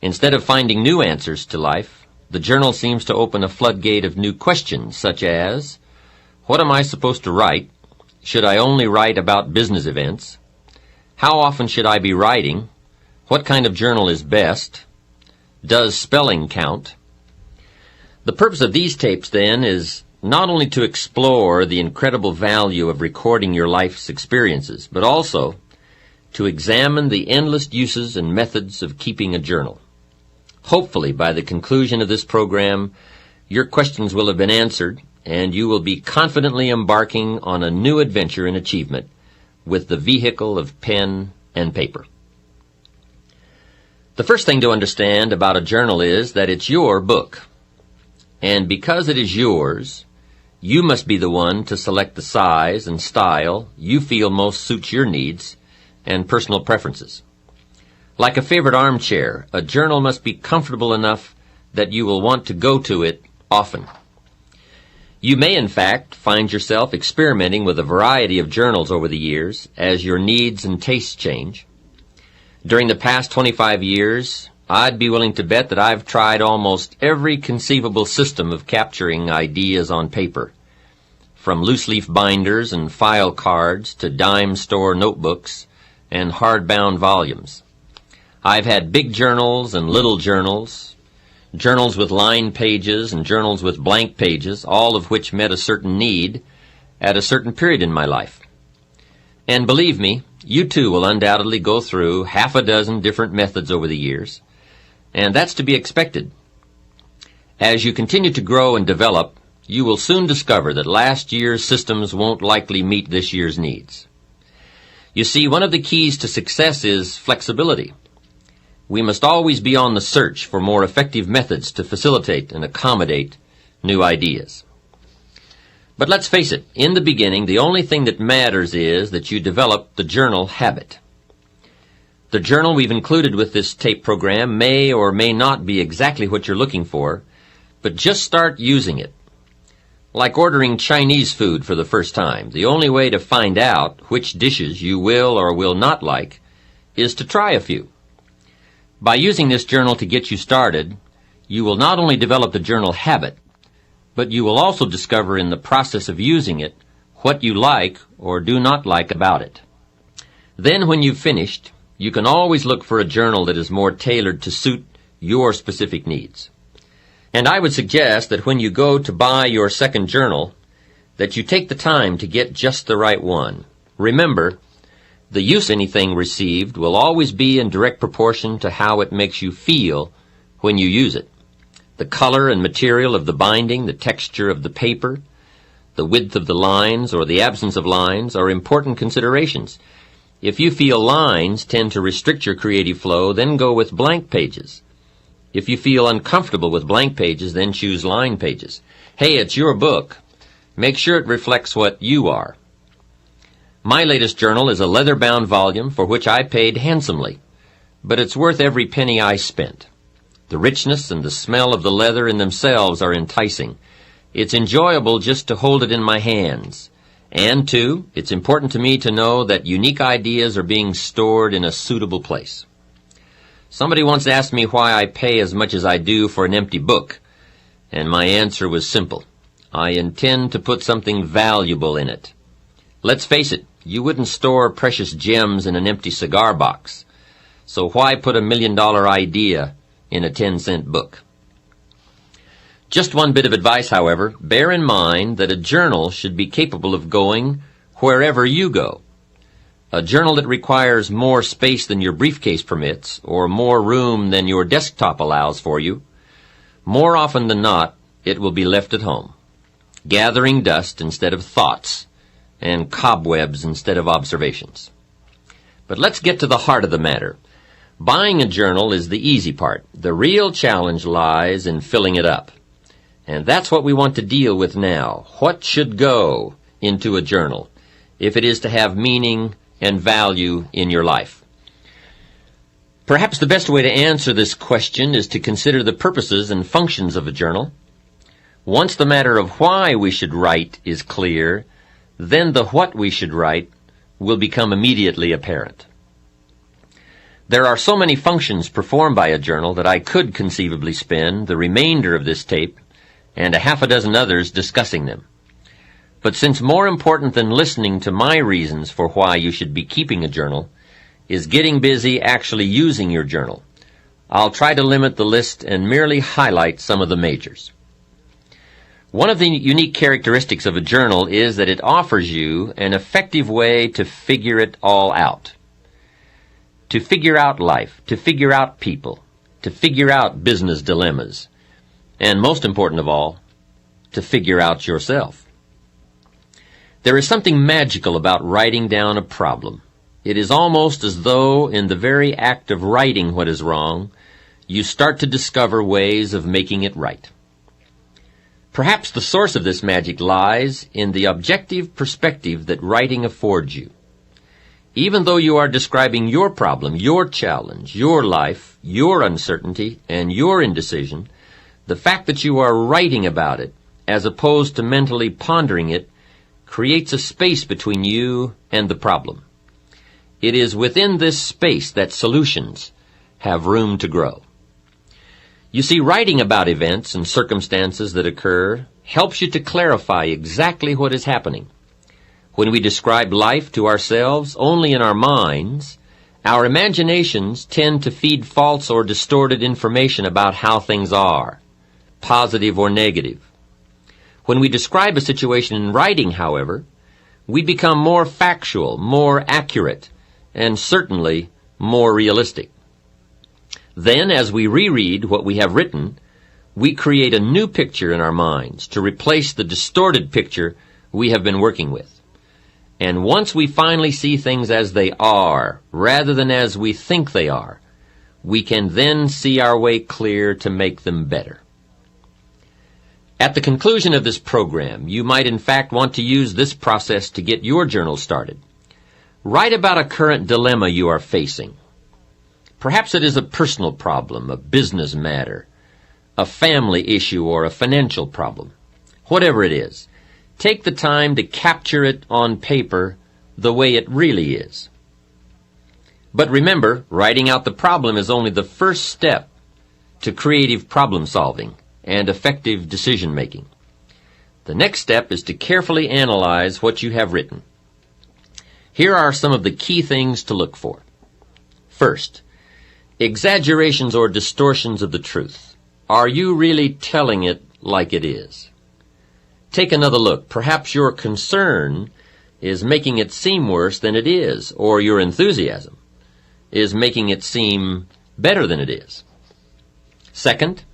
Instead of finding new answers to life, the journal seems to open a floodgate of new questions, such as, what am I supposed to write? Should I only write about business events? How often should I be writing? What kind of journal is best? Does spelling count? The purpose of these tapes, then, is not only to explore the incredible value of recording your life's experiences, but also to examine the endless uses and methods of keeping a journal. Hopefully, by the conclusion of this program, your questions will have been answered, and you will be confidently embarking on a new adventure in achievement with the vehicle of pen and paper. The first thing to understand about a journal is that it's your book. And because it is yours, you must be the one to select the size and style you feel most suits your needs and personal preferences. Like a favorite armchair, a journal must be comfortable enough that you will want to go to it often. You may, in fact, find yourself experimenting with a variety of journals over the years as your needs and tastes change. During the past 25 years, I'd be willing to bet that I've tried almost every conceivable system of capturing ideas on paper, from loose-leaf binders and file cards to dime store notebooks and hardbound volumes. I've had big journals and little journals, journals with lined pages and journals with blank pages, all of which met a certain need at a certain period in my life. And believe me, you too will undoubtedly go through half a dozen different methods over the years, and that's to be expected. As you continue to grow and develop, you will soon discover that last year's systems won't likely meet this year's needs. You see, one of the keys to success is flexibility. We must always be on the search for more effective methods to facilitate and accommodate new ideas. But let's face it, in the beginning, the only thing that matters is that you develop the journal habit. The journal we've included with this tape program may or may not be exactly what you're looking for, but just start using it. Like ordering Chinese food for the first time, the only way to find out which dishes you will or will not like is to try a few. By using this journal to get you started, you will not only develop the journal habit, but you will also discover in the process of using it what you like or do not like about it. Then when you've finished, you can always look for a journal that is more tailored to suit your specific needs. And I would suggest that when you go to buy your second journal, that you take the time to get just the right one. Remember, the use of anything received will always be in direct proportion to how it makes you feel when you use it. The color and material of the binding, the texture of the paper, the width of the lines or the absence of lines are important considerations. If you feel lines tend to restrict your creative flow, then go with blank pages. If you feel uncomfortable with blank pages, then choose line pages. Hey, it's your book. Make sure it reflects what you are. My latest journal is a leather-bound volume for which I paid handsomely, but it's worth every penny I spent. The richness and the smell of the leather in themselves are enticing. It's enjoyable just to hold it in my hands. And, too, it's important to me to know that unique ideas are being stored in a suitable place. Somebody once asked me why I pay as much as I do for an empty book, and my answer was simple. I intend to put something valuable in it. Let's face it, you wouldn't store precious gems in an empty cigar box, so why put $1 million idea in a 10-cent book? Just one bit of advice, however. Bear in mind that a journal should be capable of going wherever you go. A journal that requires more space than your briefcase permits, or more room than your desktop allows for you, more often than not, it will be left at home, gathering dust instead of thoughts, and cobwebs instead of observations. But let's get to the heart of the matter. Buying a journal is the easy part. The real challenge lies in filling it up. And that's what we want to deal with now. What should go into a journal if it is to have meaning and value in your life? Perhaps the best way to answer this question is to consider the purposes and functions of a journal. Once the matter of why we should write is clear, then the what we should write will become immediately apparent. There are so many functions performed by a journal that I could conceivably spend the remainder of this tape and a half a dozen others discussing them. But since more important than listening to my reasons for why you should be keeping a journal is getting busy actually using your journal, I'll try to limit the list and merely highlight some of the majors. One of the unique characteristics of a journal is that it offers you an effective way to figure it all out. to figure out life, to figure out people, to figure out business dilemmas, and most important of all, to figure out yourself. There is something magical about writing down a problem. It is almost as though in the very act of writing what is wrong, you start to discover ways of making it right. Perhaps the source of this magic lies in the objective perspective that writing affords you. Even though you are describing your problem, your challenge, your life, your uncertainty, and your indecision, the fact that you are writing about it, as opposed to mentally pondering it, creates a space between you and the problem. It is within this space that solutions have room to grow. You see, writing about events and circumstances that occur helps you to clarify exactly what is happening. When we describe life to ourselves only in our minds, our imaginations tend to feed false or distorted information about how things are, positive or negative. When we describe a situation in writing, however, we become more factual, more accurate, and certainly more realistic. Then, as we reread what we have written, we create a new picture in our minds to replace the distorted picture we have been working with. And once we finally see things as they are, rather than as we think they are, we can then see our way clear to make them better. At the conclusion of this program, you might in fact want to use this process to get your journal started. Write about a current dilemma you are facing. Perhaps it is a personal problem, a business matter, a family issue, or a financial problem. Whatever it is, take the time to capture it on paper the way it really is. But remember, writing out the problem is only the first step to creative problem solving and effective decision making. The next step is to carefully analyze what you have written. Here are some of the key things to look for. First, exaggerations or distortions of the truth. Are you really telling it like it is? Take another look. Perhaps your concern is making it seem worse than it is, or your enthusiasm is making it seem better than it is. Second,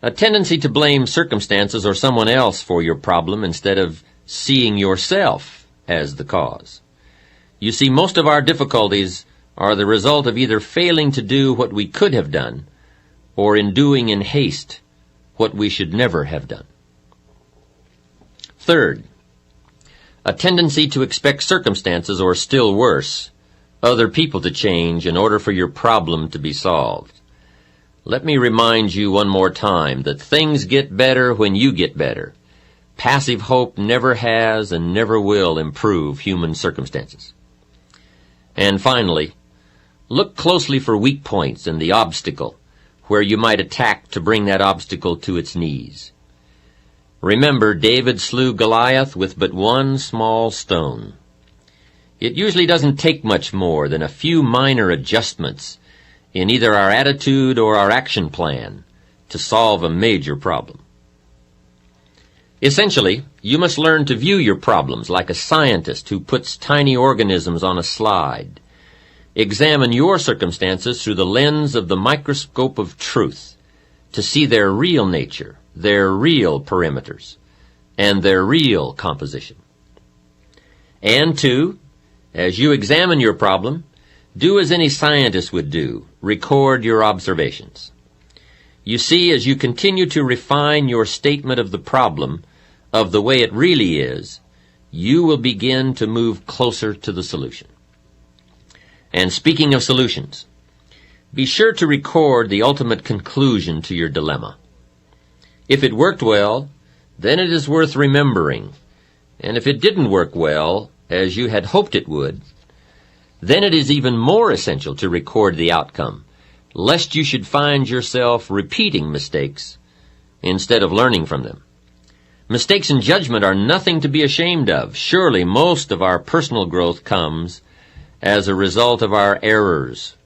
a tendency to blame circumstances or someone else for your problem instead of seeing yourself as the cause. You see, most of our difficulties are the result of either failing to do what we could have done or in doing in haste what we should never have done. Third, a tendency to expect circumstances, or still worse, other people to change in order for your problem to be solved. Let me remind you one more time that things get better when you get better. Passive hope never has and never will improve human circumstances. And finally, look closely for weak points in the obstacle where you might attack to bring that obstacle to its knees. Remember, David slew Goliath with but one small stone. It usually doesn't take much more than a few minor adjustments in either our attitude or our action plan to solve a major problem. Essentially, you must learn to view your problems like a scientist who puts tiny organisms on a slide. Examine your circumstances through the lens of the microscope of truth to see their real nature, their real perimeters, and their real composition. And two, as you examine your problem, do as any scientist would do, record your observations. You see, as you continue to refine your statement of the problem, of the way it really is, you will begin to move closer to the solution. And speaking of solutions, be sure to record the ultimate conclusion to your dilemma. If it worked well, then it is worth remembering. And if it didn't work well, as you had hoped it would, then it is even more essential to record the outcome, lest you should find yourself repeating mistakes instead of learning from them. Mistakes in judgment are nothing to be ashamed of. Surely most of our personal growth comes as a result of our errors.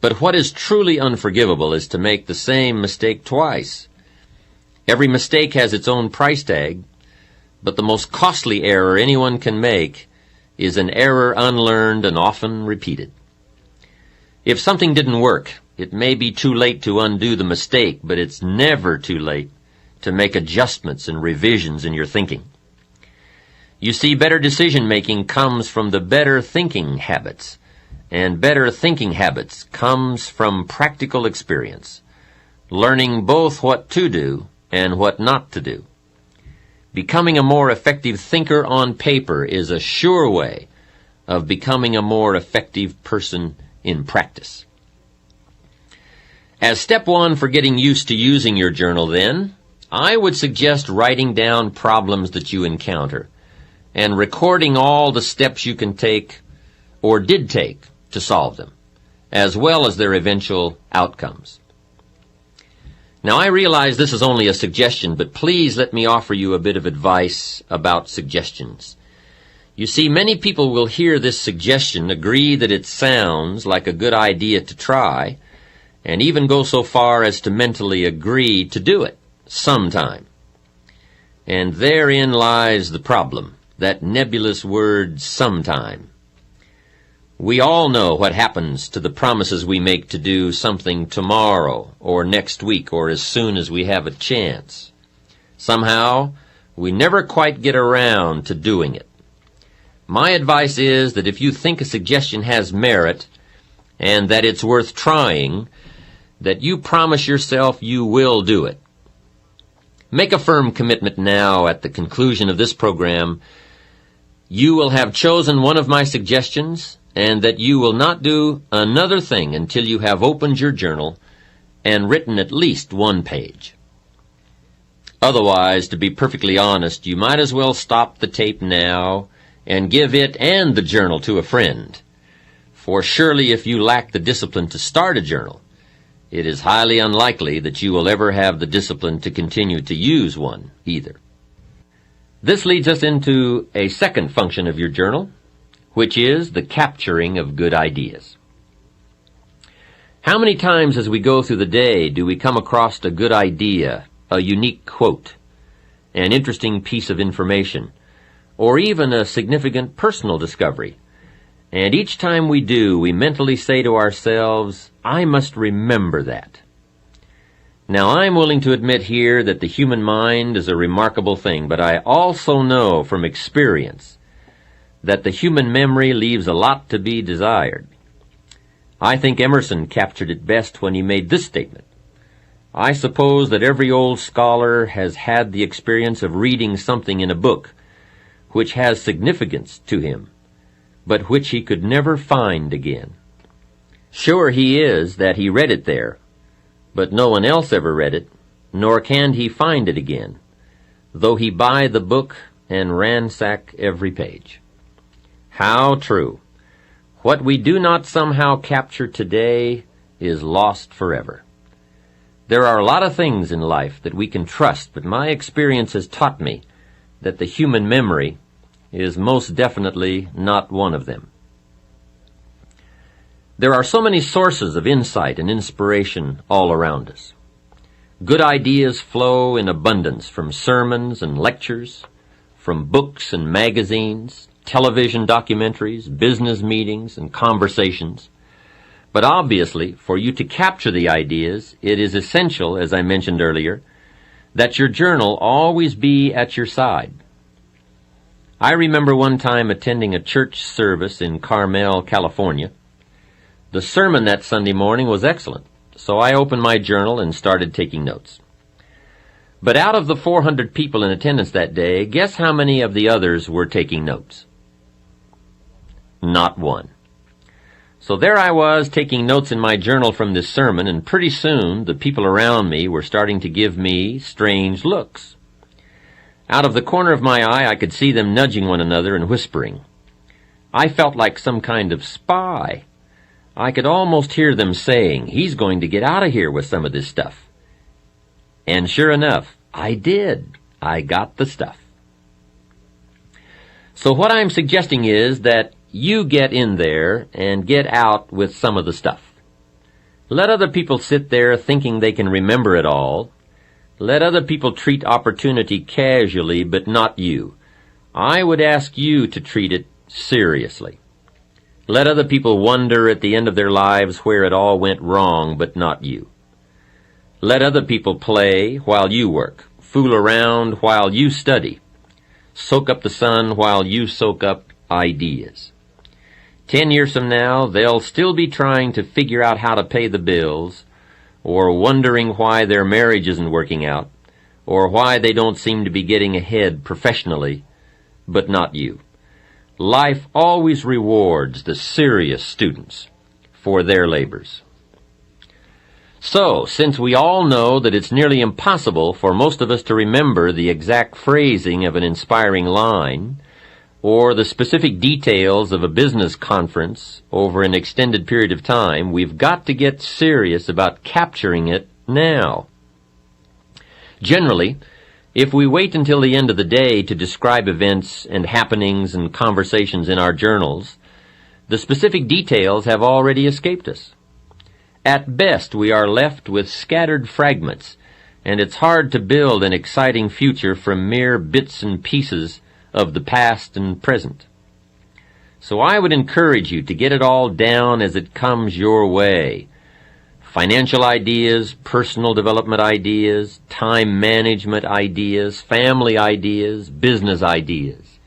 But what is truly unforgivable is to make the same mistake twice. Every mistake has its own price tag, but the most costly error anyone can make is an error unlearned and often repeated. If something didn't work, it may be too late to undo the mistake, but it's never too late to make adjustments and revisions in your thinking. You see, better decision-making comes from the better thinking habits, and better thinking habits comes from practical experience, learning both what to do and what not to do. Becoming a more effective thinker on paper is a sure way of becoming a more effective person in practice. As step one for getting used to using your journal, then, I would suggest writing down problems that you encounter and recording all the steps you can take or did take to solve them, as well as their eventual outcomes. Now, I realize this is only a suggestion, but please let me offer you a bit of advice about suggestions. You see, many people will hear this suggestion, agree that it sounds like a good idea to try, and even go so far as to mentally agree to do it sometime. And therein lies the problem, that nebulous word sometime. We all know what happens to the promises we make to do something tomorrow or next week or as soon as we have a chance. Somehow, we never quite get around to doing it. My advice is that if you think a suggestion has merit and that it's worth trying, that you promise yourself you will do it. Make a firm commitment now at the conclusion of this program. You will have chosen one of my suggestions, and that you will not do another thing until you have opened your journal and written at least one page. Otherwise, to be perfectly honest, you might as well stop the tape now and give it and the journal to a friend. For surely if you lack the discipline to start a journal, it is highly unlikely that you will ever have the discipline to continue to use one either. This leads us into a second function of your journal, which is the capturing of good ideas. How many times as we go through the day do we come across a good idea, a unique quote, an interesting piece of information, or even a significant personal discovery? And each time we do, we mentally say to ourselves, I must remember that. Now, I'm willing to admit here that the human mind is a remarkable thing, but I also know from experience that the human memory leaves a lot to be desired. I think Emerson captured it best when he made this statement. I suppose that every old scholar has had the experience of reading something in a book which has significance to him, but which he could never find again. Sure he is that he read it there, but no one else ever read it, nor can he find it again, though he buy the book and ransack every page. How true. What we do not somehow capture today is lost forever. There are a lot of things in life that we can trust, but my experience has taught me that the human memory is most definitely not one of them. There are so many sources of insight and inspiration all around us. Good ideas flow in abundance from sermons and lectures, from books and magazines, television documentaries, business meetings, and conversations. But obviously, for you to capture the ideas, it is essential, as I mentioned earlier, that your journal always be at your side. I remember one time attending a church service in Carmel, California. The sermon that Sunday morning was excellent, so I opened my journal and started taking notes. But out of the 400 people in attendance that day, guess how many of the others were taking notes? Not one. So there I was taking notes in my journal from this sermon, and pretty soon the people around me were starting to give me strange looks. Out of the corner of my eye, I could see them nudging one another and whispering. I felt like some kind of spy. I could almost hear them saying, he's going to get out of here with some of this stuff. And sure enough, I did. I got the stuff. So what I'm suggesting is that you get in there and get out with some of the stuff. Let other people sit there thinking they can remember it all. Let other people treat opportunity casually, but not you. I would ask you to treat it seriously. Let other people wonder at the end of their lives where it all went wrong, but not you. Let other people play while you work, fool around while you study, soak up the sun while you soak up ideas. 10 years from now, they'll still be trying to figure out how to pay the bills, or wondering why their marriage isn't working out, or why they don't seem to be getting ahead professionally, but not you. Life always rewards the serious students for their labors. So, since we all know that it's nearly impossible for most of us to remember the exact phrasing of an inspiring line, or the specific details of a business conference over an extended period of time, we've got to get serious about capturing it now. Generally, if we wait until the end of the day to describe events and happenings and conversations in our journals, the specific details have already escaped us. At best, we are left with scattered fragments, and it's hard to build an exciting future from mere bits and pieces of the past and present. So I would encourage you to get it all down as it comes your way. Financial ideas, personal development ideas, time management ideas, family ideas, business ideas.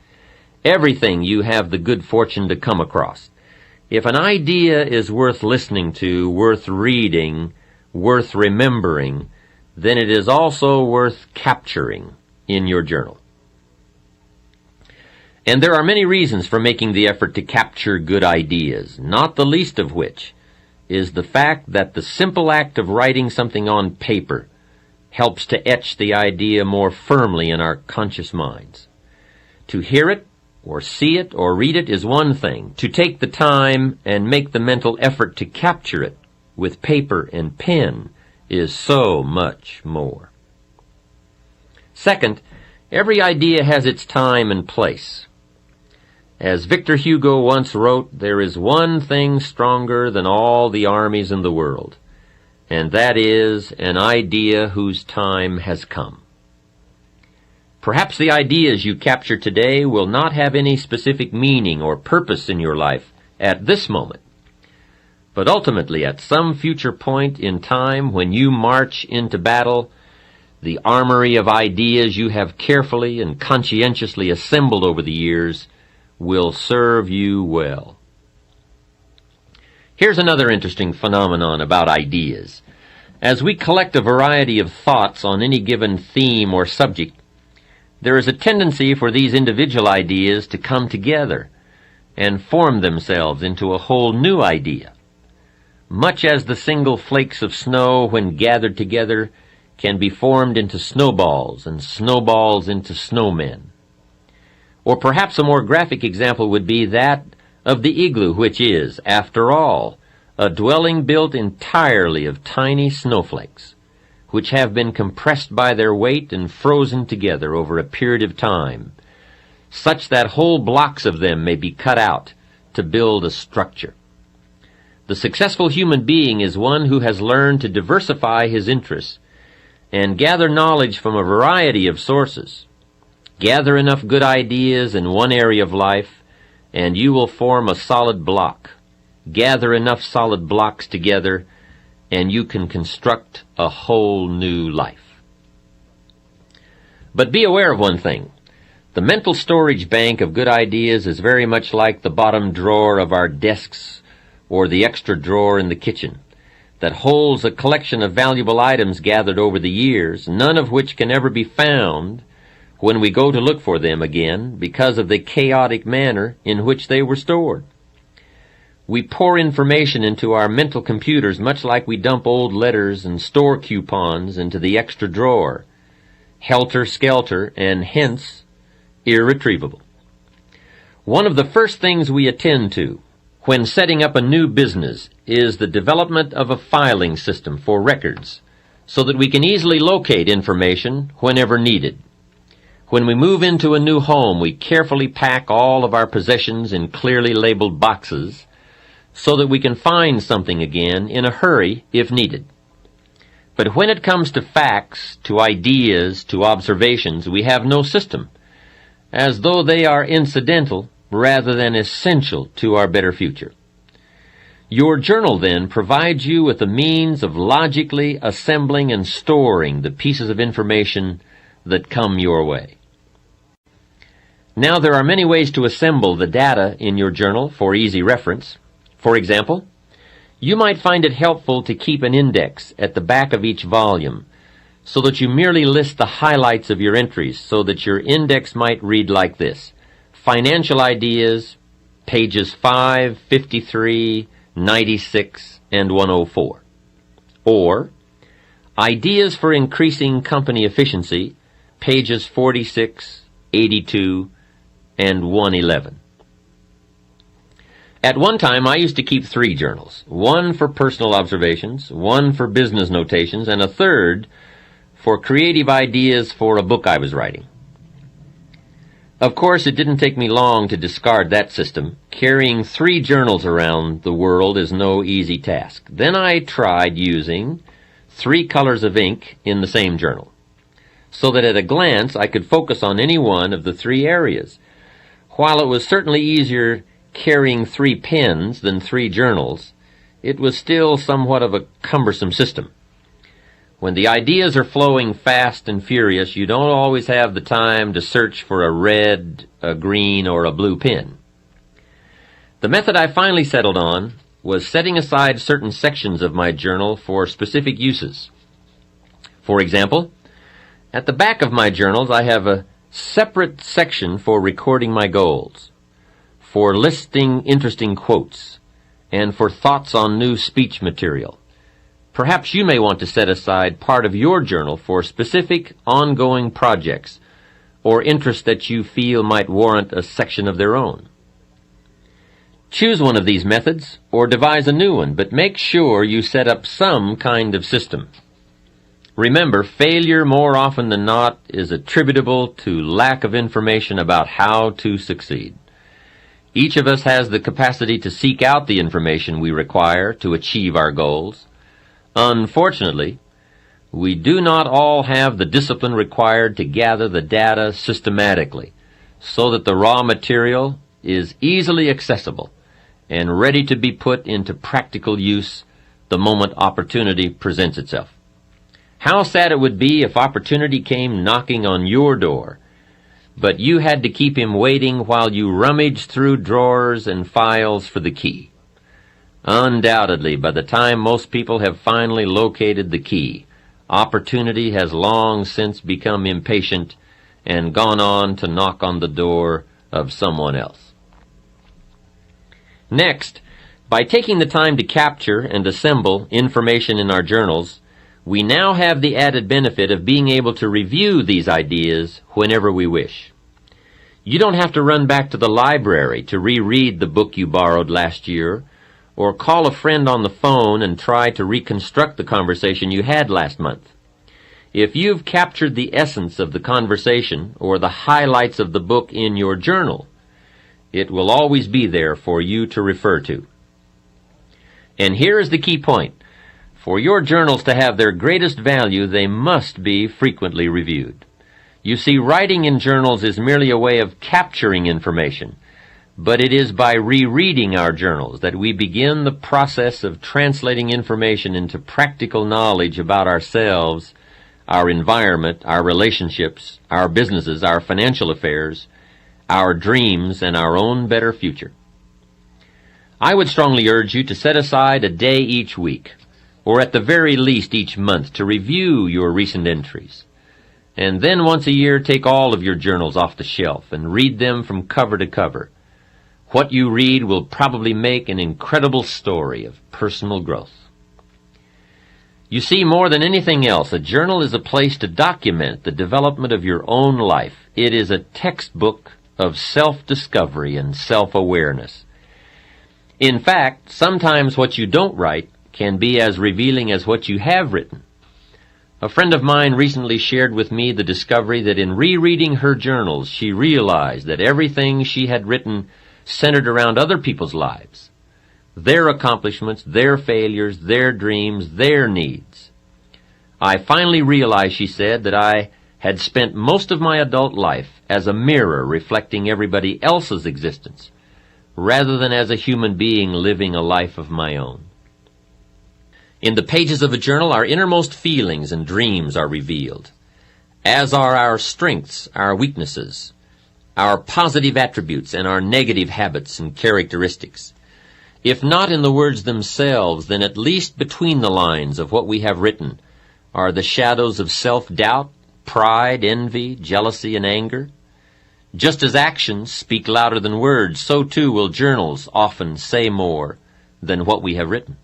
Everything you have the good fortune to come across. If an idea is worth listening to, worth reading, worth remembering, then it is also worth capturing in your journal. And there are many reasons for making the effort to capture good ideas, not the least of which is the fact that the simple act of writing something on paper helps to etch the idea more firmly in our conscious minds. To hear it, or see it, or read it is one thing. To take the time and make the mental effort to capture it with paper and pen is so much more. Second, every idea has its time and place. As Victor Hugo once wrote, there is one thing stronger than all the armies in the world, and that is an idea whose time has come. Perhaps the ideas you capture today will not have any specific meaning or purpose in your life at this moment, but ultimately at some future point in time when you march into battle, the armory of ideas you have carefully and conscientiously assembled over the years will serve you well. Here's another interesting phenomenon about ideas. As we collect a variety of thoughts on any given theme or subject, there is a tendency for these individual ideas to come together and form themselves into a whole new idea. Much as the single flakes of snow, when gathered together, can be formed into snowballs and snowballs into snowmen. Or perhaps a more graphic example would be that of the igloo, which is, after all, a dwelling built entirely of tiny snowflakes, which have been compressed by their weight and frozen together over a period of time, such that whole blocks of them may be cut out to build a structure. The successful human being is one who has learned to diversify his interests and gather knowledge from a variety of sources. Gather enough good ideas in one area of life, and you will form a solid block. Gather enough solid blocks together, and you can construct a whole new life. But be aware of one thing. The mental storage bank of good ideas is very much like the bottom drawer of our desks or the extra drawer in the kitchen that holds a collection of valuable items gathered over the years, none of which can ever be found when we go to look for them again because of the chaotic manner in which they were stored. We pour information into our mental computers much like we dump old letters and store coupons into the extra drawer, helter-skelter and hence irretrievable. One of the first things we attend to when setting up a new business is the development of a filing system for records so that we can easily locate information whenever needed. When we move into a new home, we carefully pack all of our possessions in clearly labeled boxes so that we can find something again in a hurry if needed. But when it comes to facts, to ideas, to observations, we have no system. As though they are incidental rather than essential to our better future. Your journal, then, provides you with the means of logically assembling and storing the pieces of information that come your way. Now, there are many ways to assemble the data in your journal for easy reference. For example, you might find it helpful to keep an index at the back of each volume so that you merely list the highlights of your entries, so that your index might read like this: Financial Ideas, pages 5, 53, 96, and 104. Or, Ideas for Increasing Company Efficiency, pages 46, 82, and 111. At one time, I used to keep 3 journals, one for personal observations, one for business notations, and a third for creative ideas for a book I was writing. Of course, it didn't take me long to discard that system. Carrying 3 journals around the world is no easy task. Then I tried using 3 colors of ink in the same journal, so that at a glance I could focus on any one of the 3 areas. While it was certainly easier carrying 3 pens than 3 journals, it was still somewhat of a cumbersome system. When the ideas are flowing fast and furious, you don't always have the time to search for a red, a green, or a blue pen. The method I finally settled on was setting aside certain sections of my journal for specific uses. For example, at the back of my journals I have a separate section for recording my goals, for listing interesting quotes, and for thoughts on new speech material. Perhaps you may want to set aside part of your journal for specific ongoing projects or interests that you feel might warrant a section of their own. Choose one of these methods or devise a new one, but make sure you set up some kind of system. Remember, failure more often than not is attributable to lack of information about how to succeed. Each of us has the capacity to seek out the information we require to achieve our goals. Unfortunately, we do not all have the discipline required to gather the data systematically so that the raw material is easily accessible and ready to be put into practical use the moment opportunity presents itself. How sad it would be if opportunity came knocking on your door, but you had to keep him waiting while you rummaged through drawers and files for the key. Undoubtedly, by the time most people have finally located the key, opportunity has long since become impatient and gone on to knock on the door of someone else. Next, by taking the time to capture and assemble information in our journals, we now have the added benefit of being able to review these ideas whenever we wish. You don't have to run back to the library to reread the book you borrowed last year, or call a friend on the phone and try to reconstruct the conversation you had last month. If you've captured the essence of the conversation or the highlights of the book in your journal, it will always be there for you to refer to. And here is the key point. For your journals to have their greatest value, they must be frequently reviewed. You see, writing in journals is merely a way of capturing information, but it is by rereading our journals that we begin the process of translating information into practical knowledge about ourselves, our environment, our relationships, our businesses, our financial affairs, our dreams, and our own better future. I would strongly urge you to set aside a day each week, or at the very least each month, to review your recent entries. And then once a year, take all of your journals off the shelf and read them from cover to cover. What you read will probably make an incredible story of personal growth. You see, more than anything else, a journal is a place to document the development of your own life. It is a textbook of self-discovery and self-awareness. In fact, sometimes what you don't write can be as revealing as what you have written. A friend of mine recently shared with me the discovery that in rereading her journals, she realized that everything she had written centered around other people's lives, their accomplishments, their failures, their dreams, their needs. I finally realized, she said, that I had spent most of my adult life as a mirror reflecting everybody else's existence, rather than as a human being living a life of my own. In the pages of a journal, our innermost feelings and dreams are revealed, as are our strengths, our weaknesses, our positive attributes, and our negative habits and characteristics. If not in the words themselves, then at least between the lines of what we have written are the shadows of self-doubt, pride, envy, jealousy, and anger. Just as actions speak louder than words, so too will journals often say more than what we have written.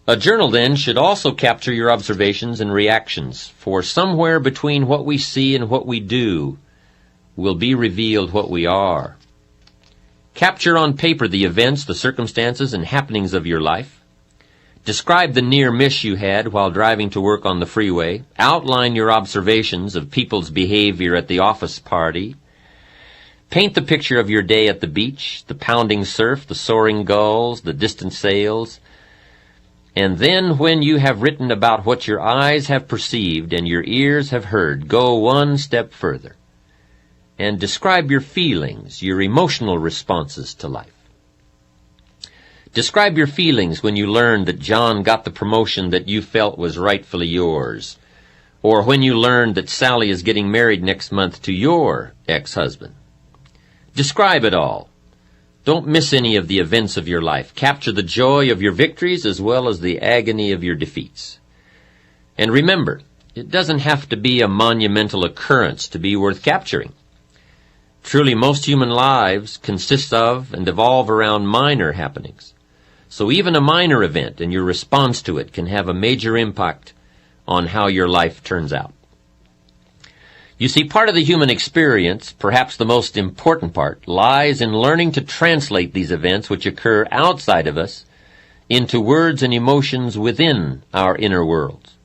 A journal, then, should also capture your observations and reactions, for somewhere between what we see and what we do will be revealed what we are. Capture on paper the events, the circumstances, and happenings of your life. Describe the near miss you had while driving to work on the freeway. Outline your observations of people's behavior at the office party. Paint the picture of your day at the beach, the pounding surf, the soaring gulls, the distant sails. And then when you have written about what your eyes have perceived and your ears have heard, go one step further and describe your feelings, your emotional responses to life. Describe your feelings when you learned that John got the promotion that you felt was rightfully yours, or when you learned that Sally is getting married next month to your ex-husband. Describe it all. Don't miss any of the events of your life. Capture the joy of your victories as well as the agony of your defeats. And remember, it doesn't have to be a monumental occurrence to be worth capturing. Truly, most human lives consist of and evolve around minor happenings. So even a minor event and your response to it can have a major impact on how your life turns out. You see, part of the human experience, perhaps the most important part, lies in learning to translate these events which occur outside of us into words and emotions within our inner worlds.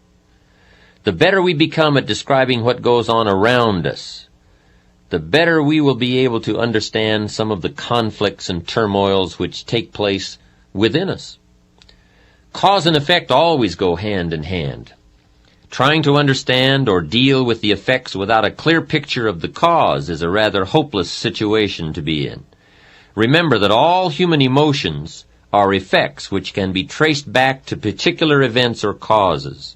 The better we become at describing what goes on around us, the better we will be able to understand some of the conflicts and turmoils which take place within us. Cause and effect always go hand in hand. Trying to understand or deal with the effects without a clear picture of the cause is a rather hopeless situation to be in. Remember that all human emotions are effects which can be traced back to particular events or causes.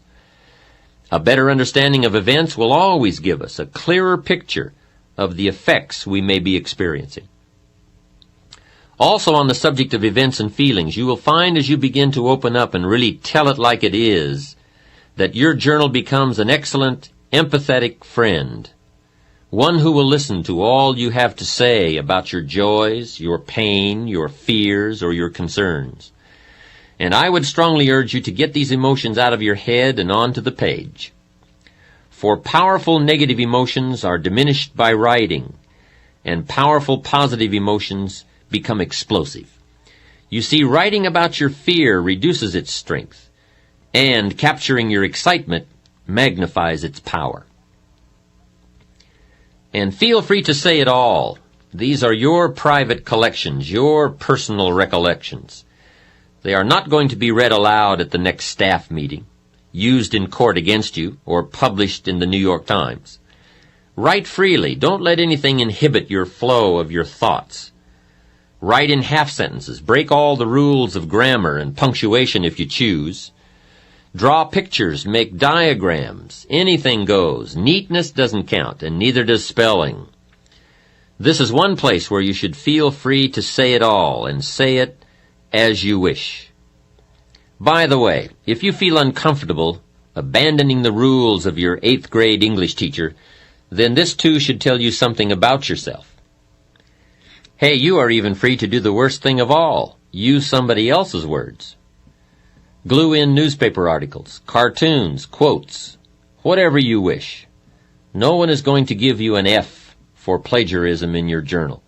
A better understanding of events will always give us a clearer picture of the effects we may be experiencing. Also, on the subject of events and feelings, you will find as you begin to open up and really tell it like it is, that your journal becomes an excellent, empathetic friend, one who will listen to all you have to say about your joys, your pain, your fears, or your concerns. And I would strongly urge you to get these emotions out of your head and onto the page. For powerful negative emotions are diminished by writing, and powerful positive emotions become explosive. You see, writing about your fear reduces its strength, and capturing your excitement magnifies its power. And feel free to say it all. These are your private collections, your personal recollections. They are not going to be read aloud at the next staff meeting, used in court against you, or published in the New York Times. Write freely. Don't let anything inhibit your flow of your thoughts. Write in half sentences. Break all the rules of grammar and punctuation if you choose. Draw pictures, make diagrams. Anything goes. Neatness doesn't count, and neither does spelling. This is one place where you should feel free to say it all, and say it as you wish. By the way, if you feel uncomfortable abandoning the rules of your 8th grade English teacher, then this too should tell you something about yourself. Hey, you are even free to do the worst thing of all. Use somebody else's words. Glue in newspaper articles, cartoons, quotes, whatever you wish. No one is going to give you an F for plagiarism in your journal.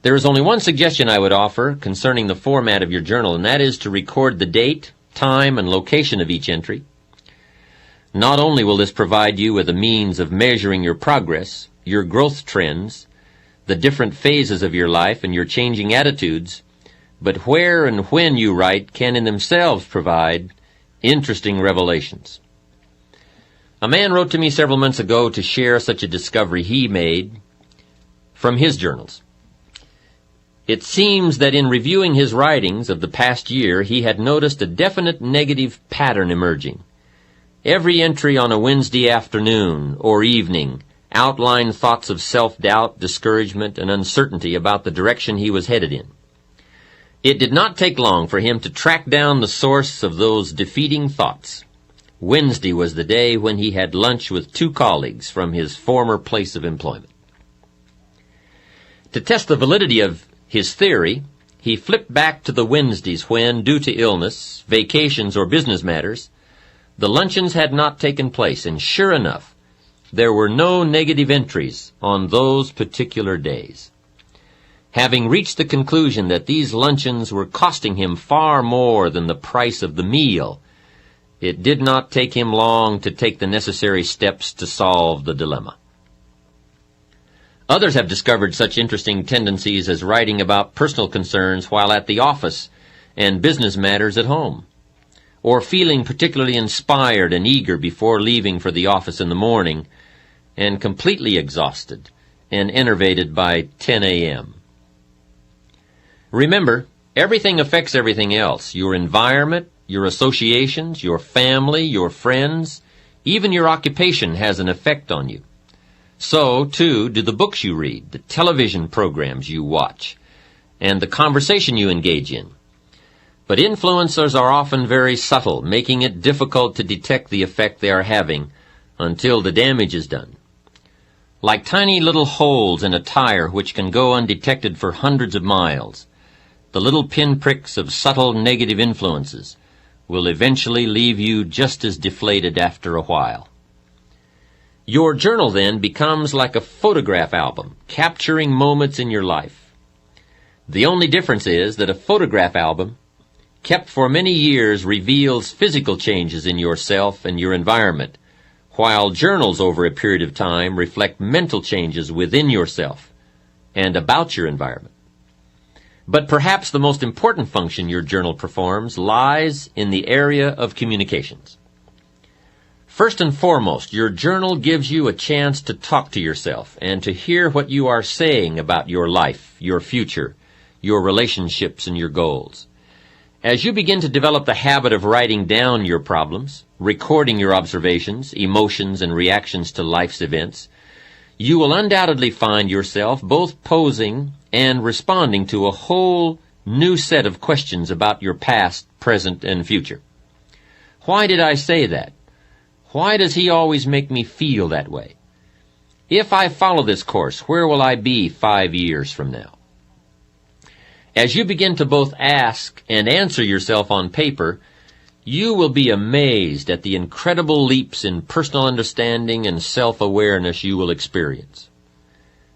There is only one suggestion I would offer concerning the format of your journal, and that is to record the date, time, and location of each entry. Not only will this provide you with a means of measuring your progress, your growth trends, the different phases of your life, and your changing attitudes, but where and when you write can in themselves provide interesting revelations. A man wrote to me several months ago to share such a discovery he made from his journals. It seems that in reviewing his writings of the past year, he had noticed a definite negative pattern emerging. Every entry on a Wednesday afternoon or evening outlined thoughts of self-doubt, discouragement, and uncertainty about the direction he was headed in. It did not take long for him to track down the source of those defeating thoughts. Wednesday was the day when he had lunch with 2 colleagues from his former place of employment. To test the validity of his theory, he flipped back to the Wednesdays when, due to illness, vacations, or business matters, the luncheons had not taken place, and sure enough, there were no negative entries on those particular days. Having reached the conclusion that these luncheons were costing him far more than the price of the meal, it did not take him long to take the necessary steps to solve the dilemma. Others have discovered such interesting tendencies as writing about personal concerns while at the office and business matters at home, or feeling particularly inspired and eager before leaving for the office in the morning, and completely exhausted and enervated by 10 a.m. Remember, everything affects everything else. Your environment, your associations, your family, your friends, even your occupation has an effect on you. So, too, do the books you read, the television programs you watch, and the conversation you engage in. But influencers are often very subtle, making it difficult to detect the effect they are having until the damage is done. Like tiny little holes in a tire which can go undetected for hundreds of miles, the little pinpricks of subtle negative influences will eventually leave you just as deflated after a while. Your journal then becomes like a photograph album, capturing moments in your life. The only difference is that a photograph album, kept for many years, reveals physical changes in yourself and your environment, while journals over a period of time reflect mental changes within yourself and about your environment. But perhaps the most important function your journal performs lies in the area of communications. First and foremost, your journal gives you a chance to talk to yourself and to hear what you are saying about your life, your future, your relationships, and your goals. As you begin to develop the habit of writing down your problems, recording your observations, emotions, and reactions to life's events, you will undoubtedly find yourself both posing and responding to a whole new set of questions about your past, present, and future. Why did I say that? Why does he always make me feel that way? If I follow this course, where will I be 5 years from now? As you begin to both ask and answer yourself on paper, you will be amazed at the incredible leaps in personal understanding and self-awareness you will experience.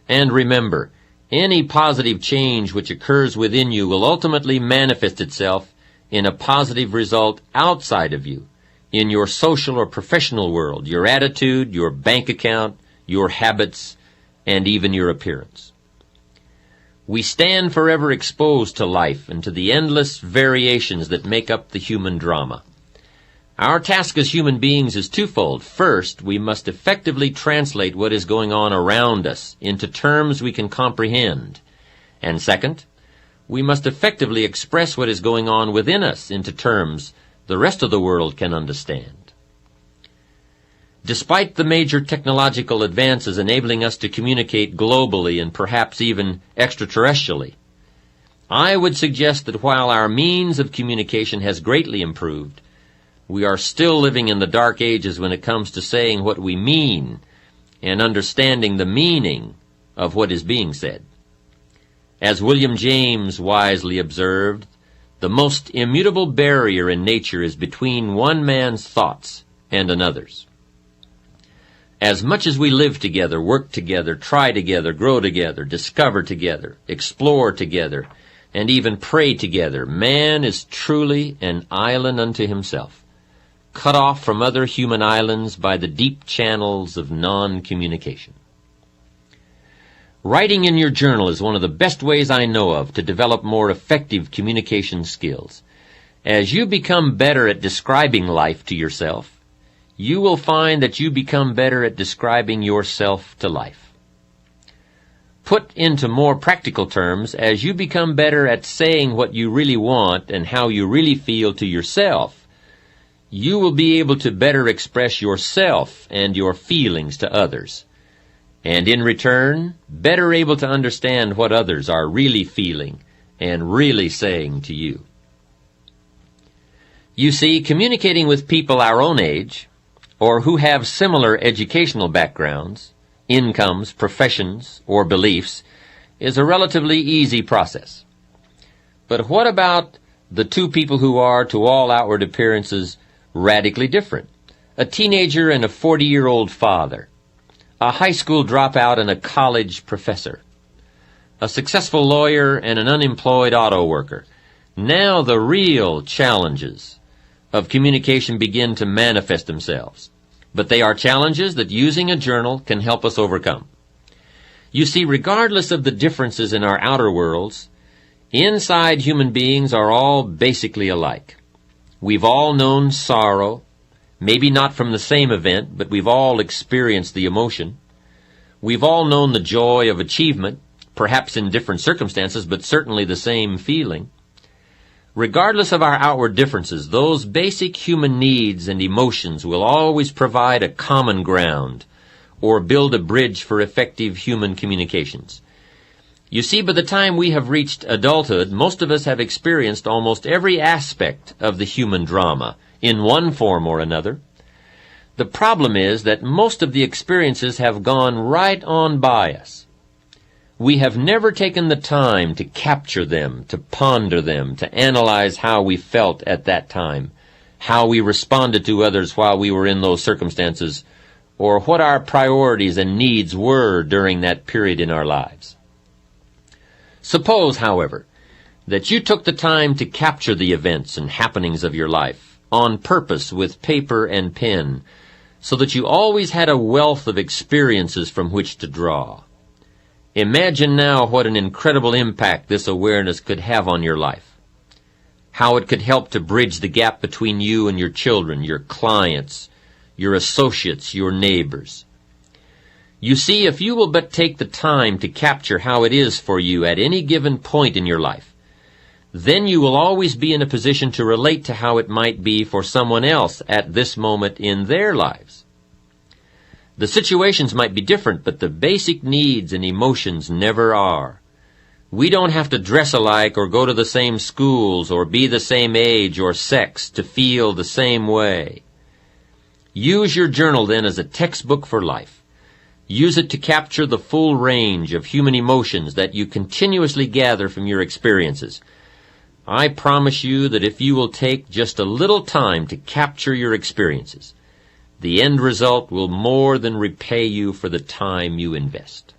And remember, any positive change which occurs within you will ultimately manifest itself in a positive result outside of you, in your social or professional world, your attitude, your bank account, your habits, and even your appearance. We stand forever exposed to life and to the endless variations that make up the human drama. Our task as human beings is twofold. First, we must effectively translate what is going on around us into terms we can comprehend. And second, we must effectively express what is going on within us into terms the rest of the world can understand. Despite the major technological advances enabling us to communicate globally and perhaps even extraterrestrially, I would suggest that while our means of communication has greatly improved, we are still living in the dark ages when it comes to saying what we mean and understanding the meaning of what is being said. As William James wisely observed, the most immutable barrier in nature is between one man's thoughts and another's. As much as we live together, work together, try together, grow together, discover together, explore together, and even pray together, man is truly an island unto himself, cut off from other human islands by the deep channels of non-communication. Writing in your journal is one of the best ways I know of to develop more effective communication skills. As you become better at describing life to yourself, you will find that you become better at describing yourself to life. Put into more practical terms, as you become better at saying what you really want and how you really feel to yourself, you will be able to better express yourself and your feelings to others, and in return, better able to understand what others are really feeling and really saying to you. You see, communicating with people our own age, or who have similar educational backgrounds, incomes, professions, or beliefs, is a relatively easy process. But what about the two people who are, to all outward appearances, radically different? A teenager and a 40-year-old father, a high school dropout and a college professor, a successful lawyer and an unemployed auto worker. Now the real challenges of communication begin to manifest themselves. But they are challenges that using a journal can help us overcome. You see, regardless of the differences in our outer worlds, inside human beings are all basically alike. We've all known sorrow, maybe not from the same event, but we've all experienced the emotion. We've all known the joy of achievement, perhaps in different circumstances, but certainly the same feeling. Regardless of our outward differences, those basic human needs and emotions will always provide a common ground or build a bridge for effective human communications. You see, by the time we have reached adulthood, most of us have experienced almost every aspect of the human drama in one form or another. The problem is that most of the experiences have gone right on by us. We have never taken the time to capture them, to ponder them, to analyze how we felt at that time, how we responded to others while we were in those circumstances, or what our priorities and needs were during that period in our lives. Suppose, however, that you took the time to capture the events and happenings of your life on purpose with paper and pen, so that you always had a wealth of experiences from which to draw. Imagine now what an incredible impact this awareness could have on your life. How it could help to bridge the gap between you and your children, your clients, your associates, your neighbors. You see, if you will but take the time to capture how it is for you at any given point in your life, then you will always be in a position to relate to how it might be for someone else at this moment in their lives. The situations might be different, but the basic needs and emotions never are. We don't have to dress alike or go to the same schools or be the same age or sex to feel the same way. Use your journal then as a textbook for life. Use it to capture the full range of human emotions that you continuously gather from your experiences. I promise you that if you will take just a little time to capture your experiences, the end result will more than repay you for the time you invest.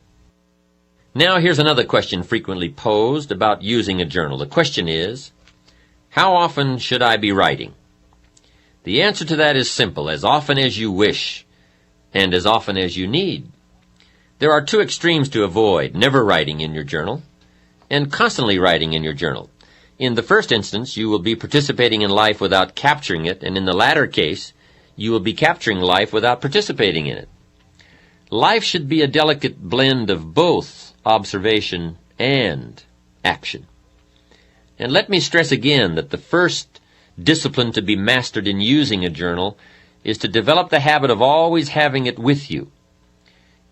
Now here's another question frequently posed about using a journal. The question is, how often should I be writing? The answer to that is simple: as often as you wish and as often as you need. There are two extremes to avoid: never writing in your journal and constantly writing in your journal. In the first instance, you will be participating in life without capturing it, and in the latter case, you will be capturing life without participating in it. Life should be a delicate blend of both observation and action. And let me stress again that the first discipline to be mastered in using a journal is to develop the habit of always having it with you.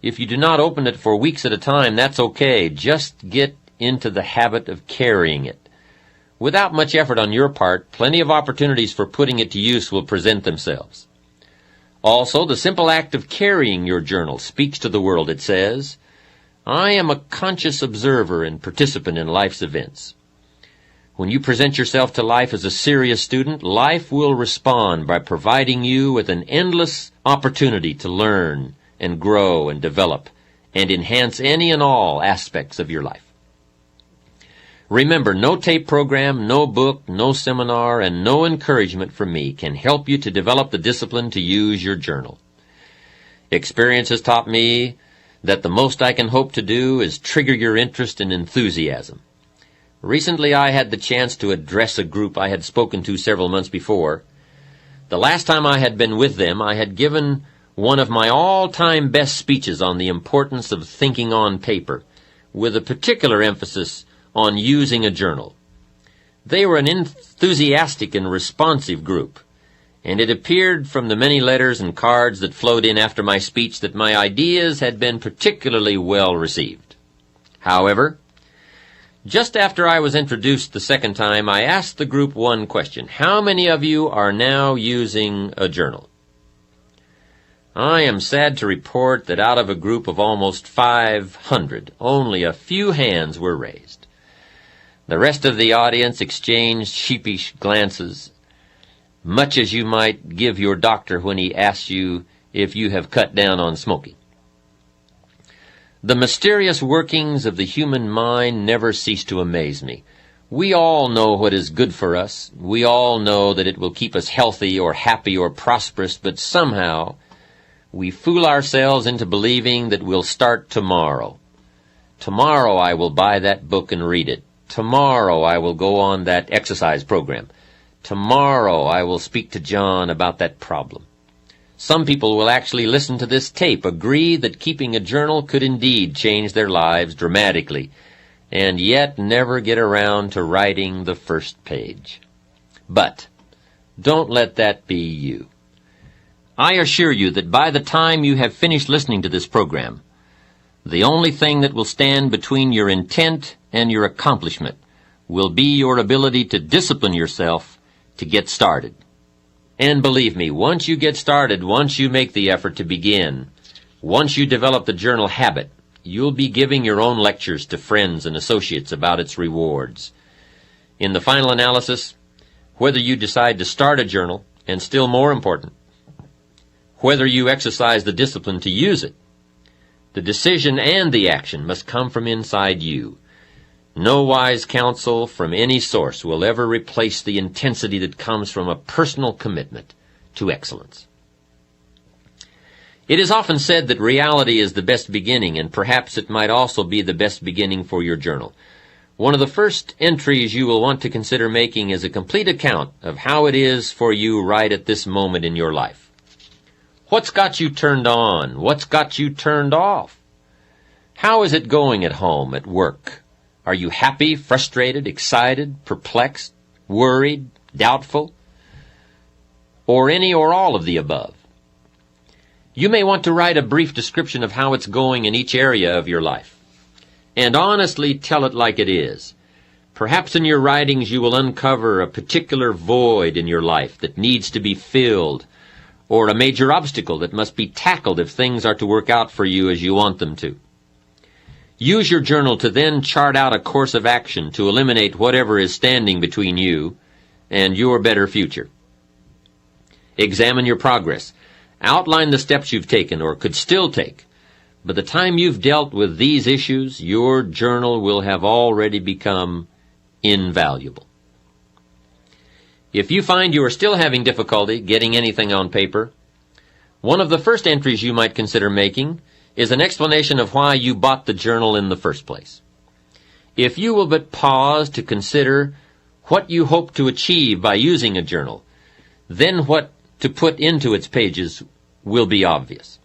If you do not open it for weeks at a time, that's okay. Just get into the habit of carrying it. Without much effort on your part, plenty of opportunities for putting it to use will present themselves. Also, the simple act of carrying your journal speaks to the world. It says, I am a conscious observer and participant in life's events. When you present yourself to life as a serious student, life will respond by providing you with an endless opportunity to learn and grow and develop and enhance any and all aspects of your life. Remember, no tape program, no book, no seminar, and no encouragement from me can help you to develop the discipline to use your journal. Experience has taught me that the most I can hope to do is trigger your interest and enthusiasm. Recently I had the chance to address a group I had spoken to several months before. The last time I had been with them, I had given one of my all-time best speeches on the importance of thinking on paper, with a particular emphasis on using a journal. They were an enthusiastic and responsive group, and it appeared from the many letters and cards that flowed in after my speech that my ideas had been particularly well received. However, just after I was introduced the second time, I asked the group one question: how many of you are now using a journal? I am sad to report that out of a group of almost 500, only a few hands were raised. The rest of the audience exchanged sheepish glances, much as you might give your doctor when he asks you if you have cut down on smoking. The mysterious workings of the human mind never cease to amaze me. We all know what is good for us. We all know that it will keep us healthy or happy or prosperous, but somehow we fool ourselves into believing that we'll start tomorrow. Tomorrow I will buy that book and read it. Tomorrow I will go on that exercise program. Tomorrow I will speak to John about that problem. Some people will actually listen to this tape, agree that keeping a journal could indeed change their lives dramatically, and yet never get around to writing the first page. But don't let that be you. I assure you that by the time you have finished listening to this program, the only thing that will stand between your intent and your accomplishment will be your ability to discipline yourself to get started. And believe me, once you get started, once you make the effort to begin, once you develop the journal habit, you'll be giving your own lectures to friends and associates about its rewards. In the final analysis, whether you decide to start a journal, and still more important, whether you exercise the discipline to use it, the decision and the action must come from inside you. No wise counsel from any source will ever replace the intensity that comes from a personal commitment to excellence. It is often said that reality is the best beginning, and perhaps it might also be the best beginning for your journal. One of the first entries you will want to consider making is a complete account of how it is for you right at this moment in your life. What's got you turned on? What's got you turned off? How is it going at home, at work? Are you happy, frustrated, excited, perplexed, worried, doubtful, or any or all of the above? You may want to write a brief description of how it's going in each area of your life, and honestly tell it like it is. Perhaps in your writings you will uncover a particular void in your life that needs to be filled, or a major obstacle that must be tackled if things are to work out for you as you want them to. Use your journal to then chart out a course of action to eliminate whatever is standing between you and your better future. Examine your progress. Outline the steps you've taken or could still take. By the time you've dealt with these issues, your journal will have already become invaluable. If you find you are still having difficulty getting anything on paper, one of the first entries you might consider making is an explanation of why you bought the journal in the first place. If you will but pause to consider what you hope to achieve by using a journal, then what to put into its pages will be obvious.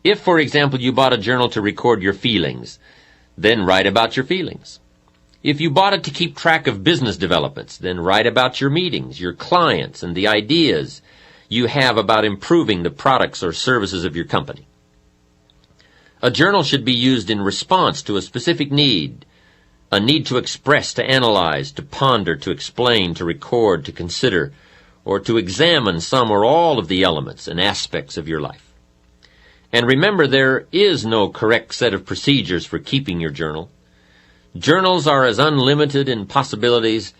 If, for example, you bought a journal to record your feelings, then write about your feelings. If you bought it to keep track of business developments, then write about your meetings, your clients, and the ideas you have about improving the products or services of your company. A journal should be used in response to a specific need, a need to express, to analyze, to ponder, to explain, to record, to consider, or to examine some or all of the elements and aspects of your life. And remember, there is no correct set of procedures for keeping your journal. Journals are as unlimited in possibilities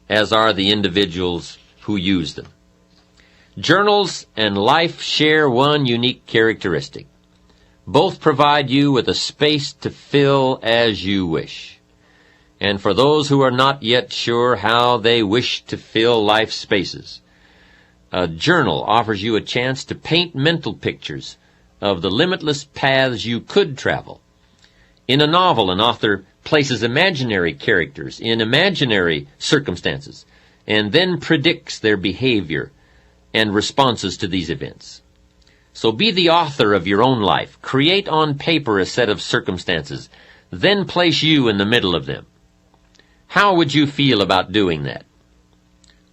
as are the individuals who use them. Journals and life share one unique characteristic. Both provide you with a space to fill as you wish. And for those who are not yet sure how they wish to fill life spaces, a journal offers you a chance to paint mental pictures of the limitless paths you could travel. In a novel, an author places imaginary characters in imaginary circumstances and then predicts their behavior and responses to these events. So be the author of your own life. Create on paper a set of circumstances, then place you in the middle of them. How would you feel about doing that?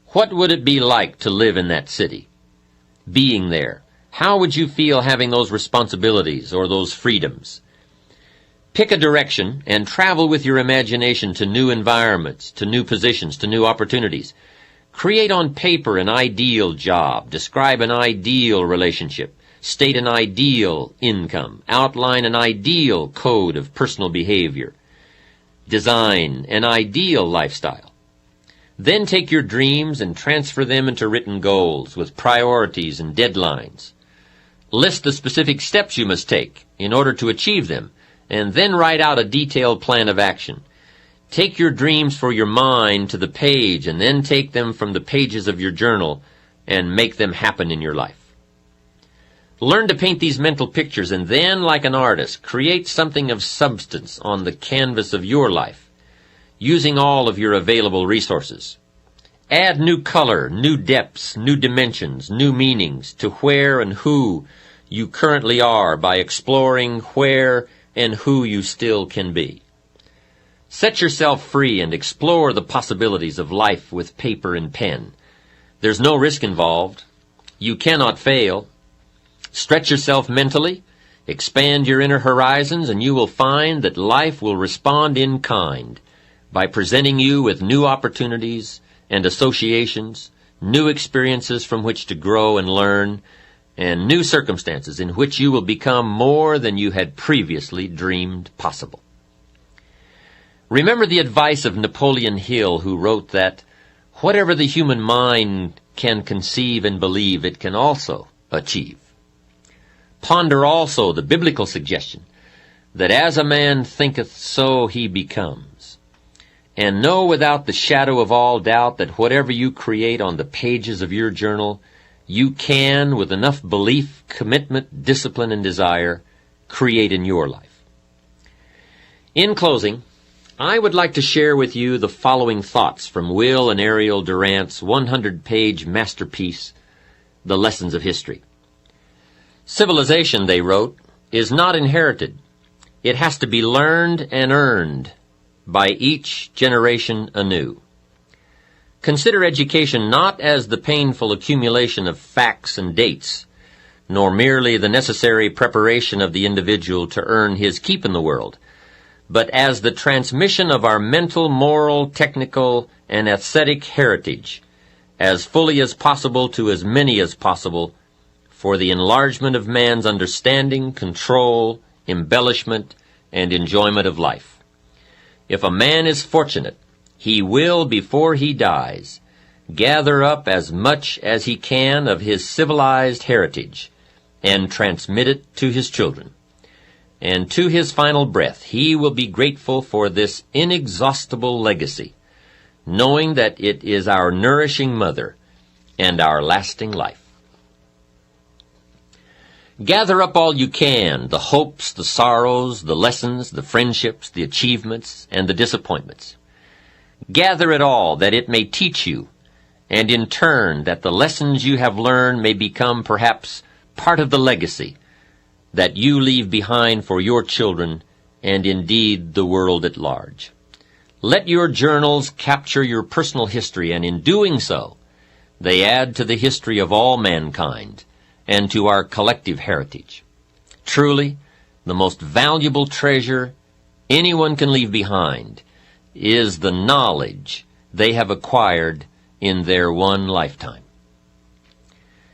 What would it be like to live in that city? Being there, how would you feel having those responsibilities or those freedoms? Pick a direction and travel with your imagination to new environments, to new positions, to new opportunities. Create on paper an ideal job, describe an ideal relationship, state an ideal income, outline an ideal code of personal behavior, design an ideal lifestyle. Then take your dreams and transfer them into written goals with priorities and deadlines. List the specific steps you must take in order to achieve them, and then write out a detailed plan of action. Take your dreams for your mind to the page, and then take them from the pages of your journal and make them happen in your life. Learn to paint these mental pictures, and then, like an artist, create something of substance on the canvas of your life, using all of your available resources. Add new color, new depths, new dimensions, new meanings to where and who you currently are by exploring where and who you still can be. Set yourself free and explore the possibilities of life with paper and pen. There's no risk involved. You cannot fail. Stretch yourself mentally, expand your inner horizons, and you will find that life will respond in kind by presenting you with new opportunities and associations, new experiences from which to grow and learn, and new circumstances in which you will become more than you had previously dreamed possible. Remember the advice of Napoleon Hill, who wrote that whatever the human mind can conceive and believe, it can also achieve. Ponder also the biblical suggestion that as a man thinketh, so he becomes. And know without the shadow of all doubt that whatever you create on the pages of your journal, you can, with enough belief, commitment, discipline, and desire, create in your life. In closing, I would like to share with you the following thoughts from Will and Ariel Durant's 100-page masterpiece, The Lessons of History. Civilization, they wrote, is not inherited. It has to be learned and earned by each generation anew. Consider education not as the painful accumulation of facts and dates, nor merely the necessary preparation of the individual to earn his keep in the world, but as the transmission of our mental, moral, technical, and aesthetic heritage, as fully as possible to as many as possible, for the enlargement of man's understanding, control, embellishment, and enjoyment of life. If a man is fortunate, he will, before he dies, gather up as much as he can of his civilized heritage and transmit it to his children. And to his final breath, he will be grateful for this inexhaustible legacy, knowing that it is our nourishing mother and our lasting life. Gather up all you can, the hopes, the sorrows, the lessons, the friendships, the achievements, and the disappointments. Gather it all that it may teach you, and in turn that the lessons you have learned may become perhaps part of the legacy that you leave behind for your children and indeed the world at large. Let your journals capture your personal history, and in doing so, they add to the history of all mankind and to our collective heritage. Truly, the most valuable treasure anyone can leave behind is the knowledge they have acquired in their one lifetime.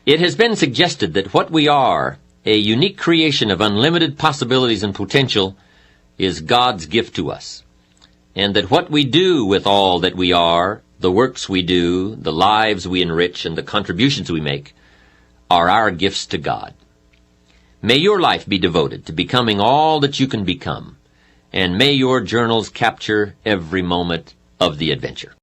It has been suggested that what we are, a unique creation of unlimited possibilities and potential, is God's gift to us, and that what we do with all that we are, the works we do, the lives we enrich, and the contributions we make, are our gifts to God. May your life be devoted to becoming all that you can become, and may your journals capture every moment of the adventure.